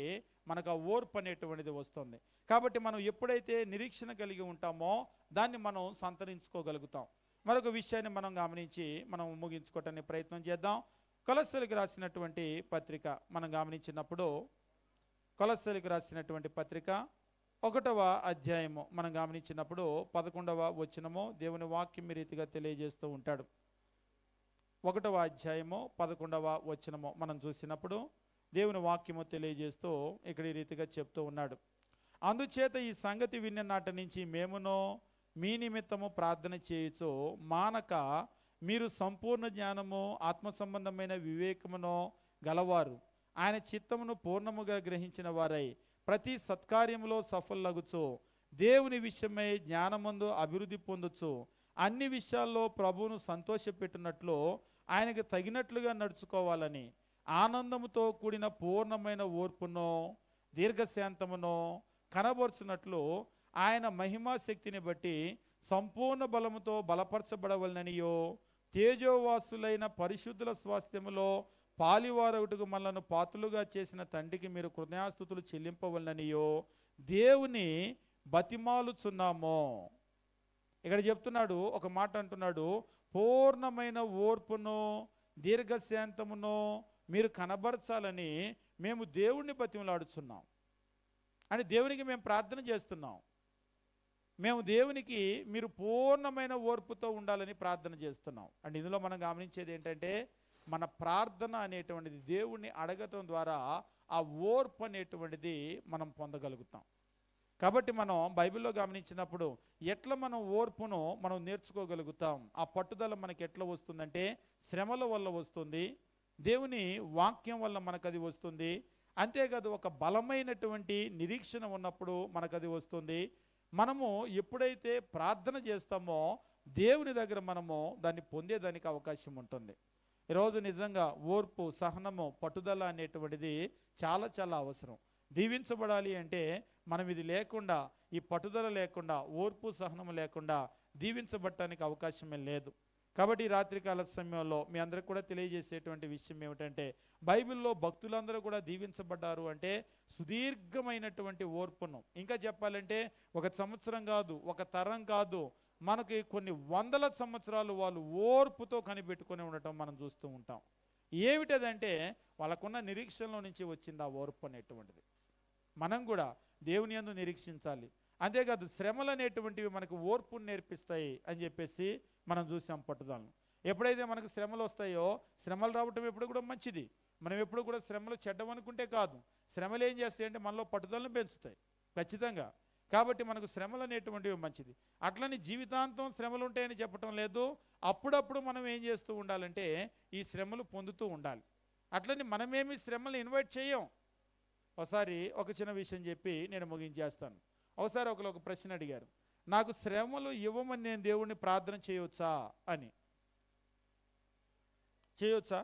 మనకు ఆ ఓర్పు అనేటువంటిది వస్తుంది. కాబట్టి మనం ఎప్పుడైతే నిరీక్షణ కలిగి ఉంటామో దాన్ని మనం సంతరించుకోగలుగుతాం. మరొక విషయాన్ని మనం గమనించి మనం ముగించుకోవటానికి ప్రయత్నం చేద్దాం. కొలస్సీలకు రాసినటువంటి పత్రిక మనం గమనించినప్పుడు, కొలస్సీలకు రాసినటువంటి పత్రిక 1వ అధ్యాయము మనం గమనించినప్పుడు 11వ వచనము దేవుని వాక్యం ఈ రీతిగా తెలియజేస్తూ ఉంటాడు. 1వ అధ్యాయము 11వ వచనము మనం చూసినప్పుడు దేవుని వాక్యము తెలియజేస్తూ ఇక్కడ ఈ రీతిగా చెప్తూ ఉన్నాడు. అందుచేత ఈ సంగతి విన్న నాటి నుంచి మేమునో మీ నిమిత్తము ప్రార్థన చేయొచ్చు మానక మీరు సంపూర్ణ జ్ఞానము ఆత్మ సంబంధమైన వివేకమునో గలవారు, ఆయన చిత్తమును పూర్ణముగా గ్రహించిన వారై ప్రతి సత్కార్యములో సఫలగుచు దేవుని విషయమై జ్ఞానమందు అభివృద్ధి పొందొచ్చు, అన్ని విషయాల్లో ప్రభువును సంతోషపెట్టినట్లు ఆయనకు తగినట్లుగా నడుచుకోవాలని ఆనందముతో కూడిన పూర్ణమైన ఓర్పునో దీర్ఘశాంతమునో కనబరుచున్నట్లు ఆయన మహిమా శక్తిని బట్టి సంపూర్ణ బలముతో బలపరచబడవలననియో, తేజోవాసులైన పరిశుద్ధుల స్వాస్థ్యములో పాలివారొకటికి మనలను పాత్రులుగా చేసిన తండ్రికి మీరు కృతజ్ఞతాస్తుతులు చెల్లింపవలననియో దేవుని బతిమాలుచున్నామో. ఇక్కడ చెప్తున్నాడు, ఒక మాట అంటున్నాడు, పూర్ణమైన ఓర్పును దీర్ఘశాంతమును మీరు కనబరచాలని మేము దేవుణ్ణి బతిమలాడుచున్నాం. అని దేవునికి మేము ప్రార్థన చేస్తున్నాం. మేము దేవునికి మీరు పూర్ణమైన ఓర్పుతో ఉండాలని ప్రార్థన చేస్తున్నాం. అండ్ ఇందులో మనం గమనించేది ఏంటంటే మన ప్రార్థన అనేటువంటిది దేవుణ్ణి అడగటం ద్వారా ఆ ఓర్పు అనేటువంటిది మనం పొందగలుగుతాం. కాబట్టి మనం బైబిల్లో గమనించినప్పుడు ఎట్లా మనం ఓర్పును మనం నేర్చుకోగలుగుతాం, ఆ పట్టుదల మనకి ఎట్లా వస్తుందంటే శ్రమల వల్ల వస్తుంది, దేవుని వాక్యం వల్ల మనకు అది వస్తుంది. అంతేకాదు ఒక బలమైనటువంటి నిరీక్షణ ఉన్నప్పుడు మనకు అది వస్తుంది. మనము ఎప్పుడైతే ప్రార్థన చేస్తామో దేవుని దగ్గర మనము దాన్ని పొందేదానికి అవకాశం ఉంటుంది. ఈరోజు నిజంగా ఓర్పు, సహనము, పట్టుదల అనేటువంటిది చాలా చాలా అవసరం. దీవించబడాలి అంటే మనం ఇది లేకుండా, ఈ పట్టుదల లేకుండా, ఓర్పు సహనము లేకుండా దీవించబడటానికి అవకాశమే లేదు. కాబట్టి ఈ రాత్రికాల సమయంలో మీ అందరికి కూడా తెలియజేసేటువంటి విషయం ఏమిటంటే బైబిల్లో భక్తులందరూ కూడా దీవించబడ్డారు అంటే సుదీర్ఘమైనటువంటి ఓర్పును, ఇంకా చెప్పాలంటే ఒక సంవత్సరం కాదు, ఒక తరం కాదు, మనకి కొన్ని వందల సంవత్సరాలు వాళ్ళు ఓర్పుతో కనిపెట్టుకొని ఉండటం మనం చూస్తూ ఉంటాం. ఏమిటదంటే వాళ్ళకున్న నిరీక్షణలో నుంచి వచ్చింది ఆ ఓర్పు అనేటువంటిది. మనం కూడా దేవుని యందు నిరీక్షించాలి. అంతేకాదు శ్రమలు అనేటువంటివి మనకు ఓర్పును నేర్పిస్తాయి అని చెప్పేసి మనం చూసాం పట్టుదలను. ఎప్పుడైతే మనకు శ్రమలు వస్తాయో, శ్రమలు రావటం ఎప్పుడు కూడా మంచిది. మనం ఎప్పుడు కూడా శ్రమలు చెడ్డమనుకుంటే కాదు, శ్రమలు ఏం చేస్తాయంటే మనలో పట్టుదలను పెంచుతాయి ఖచ్చితంగా. కాబట్టి మనకు శ్రమలు అనేటువంటివి మంచిది. అట్లని జీవితాంతం శ్రమలు ఉంటాయని చెప్పటం లేదు. అప్పుడప్పుడు మనం ఏం చేస్తూ ఉండాలంటే ఈ శ్రమలు పొందుతూ ఉండాలి. అట్లని మనమేమి శ్రమలు ఇన్వైట్ చేయం. ఒకసారి ఒక చిన్న విషయం చెప్పి నేను ముగించేస్తాను. ఒకసారి ఒక ప్రశ్న అడిగారు, నాకు శ్రమలు ఇవ్వమని నేను దేవుణ్ణి ప్రార్థన చేయవచ్చా అని. చేయొచ్చా?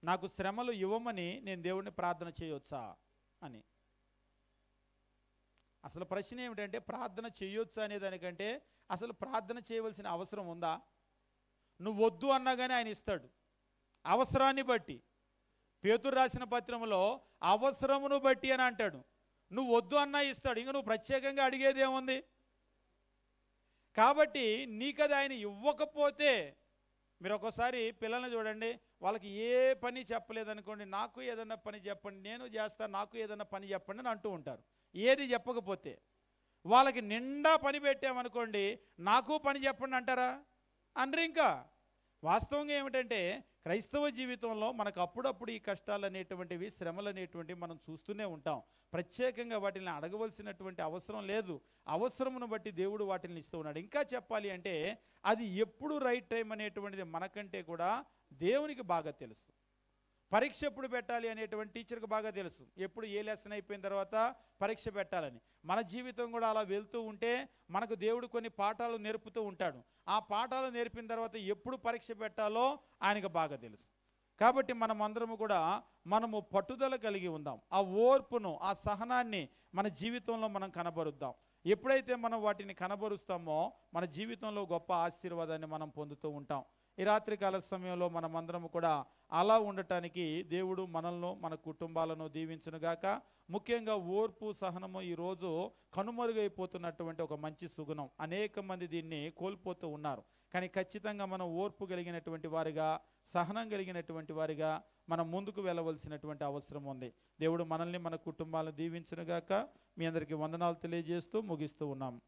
నాకు శ్రమలు ఇవ్వమని నేను దేవుణ్ణి ప్రార్థన చేయవచ్చా అని. అసలు ప్రశ్న ఏమిటంటే ప్రార్థన చేయొచ్చా అనే దానికంటే అసలు ప్రార్థన చేయవలసిన అవసరం ఉందా? నువ్వు వద్దు అన్నా కానీ ఆయన ఇస్తాడు, అవసరాన్ని బట్టి. పేతురు రాసిన పత్రంలో అవసరమును బట్టి అని అంటాడు. నువ్వు వద్దు అన్నా ఇస్తాడు, ఇంకా నువ్వు ప్రత్యేకంగా అడిగేది ఏముంది? కాబట్టి నీకది ఆయన ఇవ్వకపోతే, మీరు ఒకసారి పిల్లల్ని చూడండి, వాళ్ళకి ఏ పని చెప్పలేదనుకోండి, నాకు ఏదన్నా పని చెప్పండి, నేను చేస్తాను, నాకు ఏదన్నా పని చెప్పండి అని అంటూ ఉంటారు. ఏది చెప్పకపోతే వాళ్ళకి నిండా పని పెట్టామనుకోండి, నాకు పని చెప్పండి అంటారా? అనరు. ఇంకా వాస్తవంగా ఏమిటంటే క్రైస్తవ జీవితంలో మనకు అప్పుడప్పుడు ఈ కష్టాలు అనేటువంటివి, శ్రమలు అనేటువంటివి మనం చూస్తూనే ఉంటాం. ప్రత్యేకంగా వాటిని అడగవలసినటువంటి అవసరం లేదు. అవసరమును బట్టి దేవుడు వాటిని ఇస్తూ ఉన్నాడు. ఇంకా చెప్పాలి అంటే అది ఎప్పుడు రైట్ టైం అనేటువంటిది మనకంటే కూడా దేవునికి బాగా తెలుసు. పరీక్ష ఎప్పుడు పెట్టాలి అనేటువంటి టీచర్కి బాగా తెలుసు. ఎప్పుడు ఏ లెసన్ అయిపోయిన తర్వాత పరీక్ష పెట్టాలని. మన జీవితం కూడా అలా వెళ్తూ ఉంటే మనకు దేవుడు కొన్ని పాఠాలు నేర్పుతూ ఉంటాడు. ఆ పాఠాలు నేర్పిన తర్వాత ఎప్పుడు పరీక్ష పెట్టాలో ఆయనకు బాగా తెలుసు. కాబట్టి మనమందరము కూడా మనము పట్టుదల కలిగి ఉందాం. ఆ ఓర్పును, ఆ సహనాన్ని మన జీవితంలో మనం కనబరుద్దాం. ఎప్పుడైతే మనం వాటిని కనబరుస్తామో మన జీవితంలో గొప్ప ఆశీర్వాదాన్ని మనం పొందుతూ ఉంటాం. ఈ రాత్రికాల సమయంలో మనమందరము కూడా అలా ఉండటానికి దేవుడు మనల్ని, మన కుటుంబాలను దీవించునుగాక. ముఖ్యంగా ఓర్పు, సహనము ఈరోజు కనుమరుగైపోతున్నటువంటి ఒక మంచి సుగుణం. అనేక మంది దీన్ని కోల్పోతూ ఉన్నారు. కానీ ఖచ్చితంగా మనం ఓర్పు కలిగినటువంటి వారిగా, సహనం కలిగినటువంటి వారిగా మనం ముందుకు వెళ్ళవలసినటువంటి అవసరం ఉంది. దేవుడు మనల్ని, మన కుటుంబాలను దీవించునుగాక. మీ అందరికీ వందనాలు తెలియజేస్తూ ముగిస్తూ ఉన్నాం.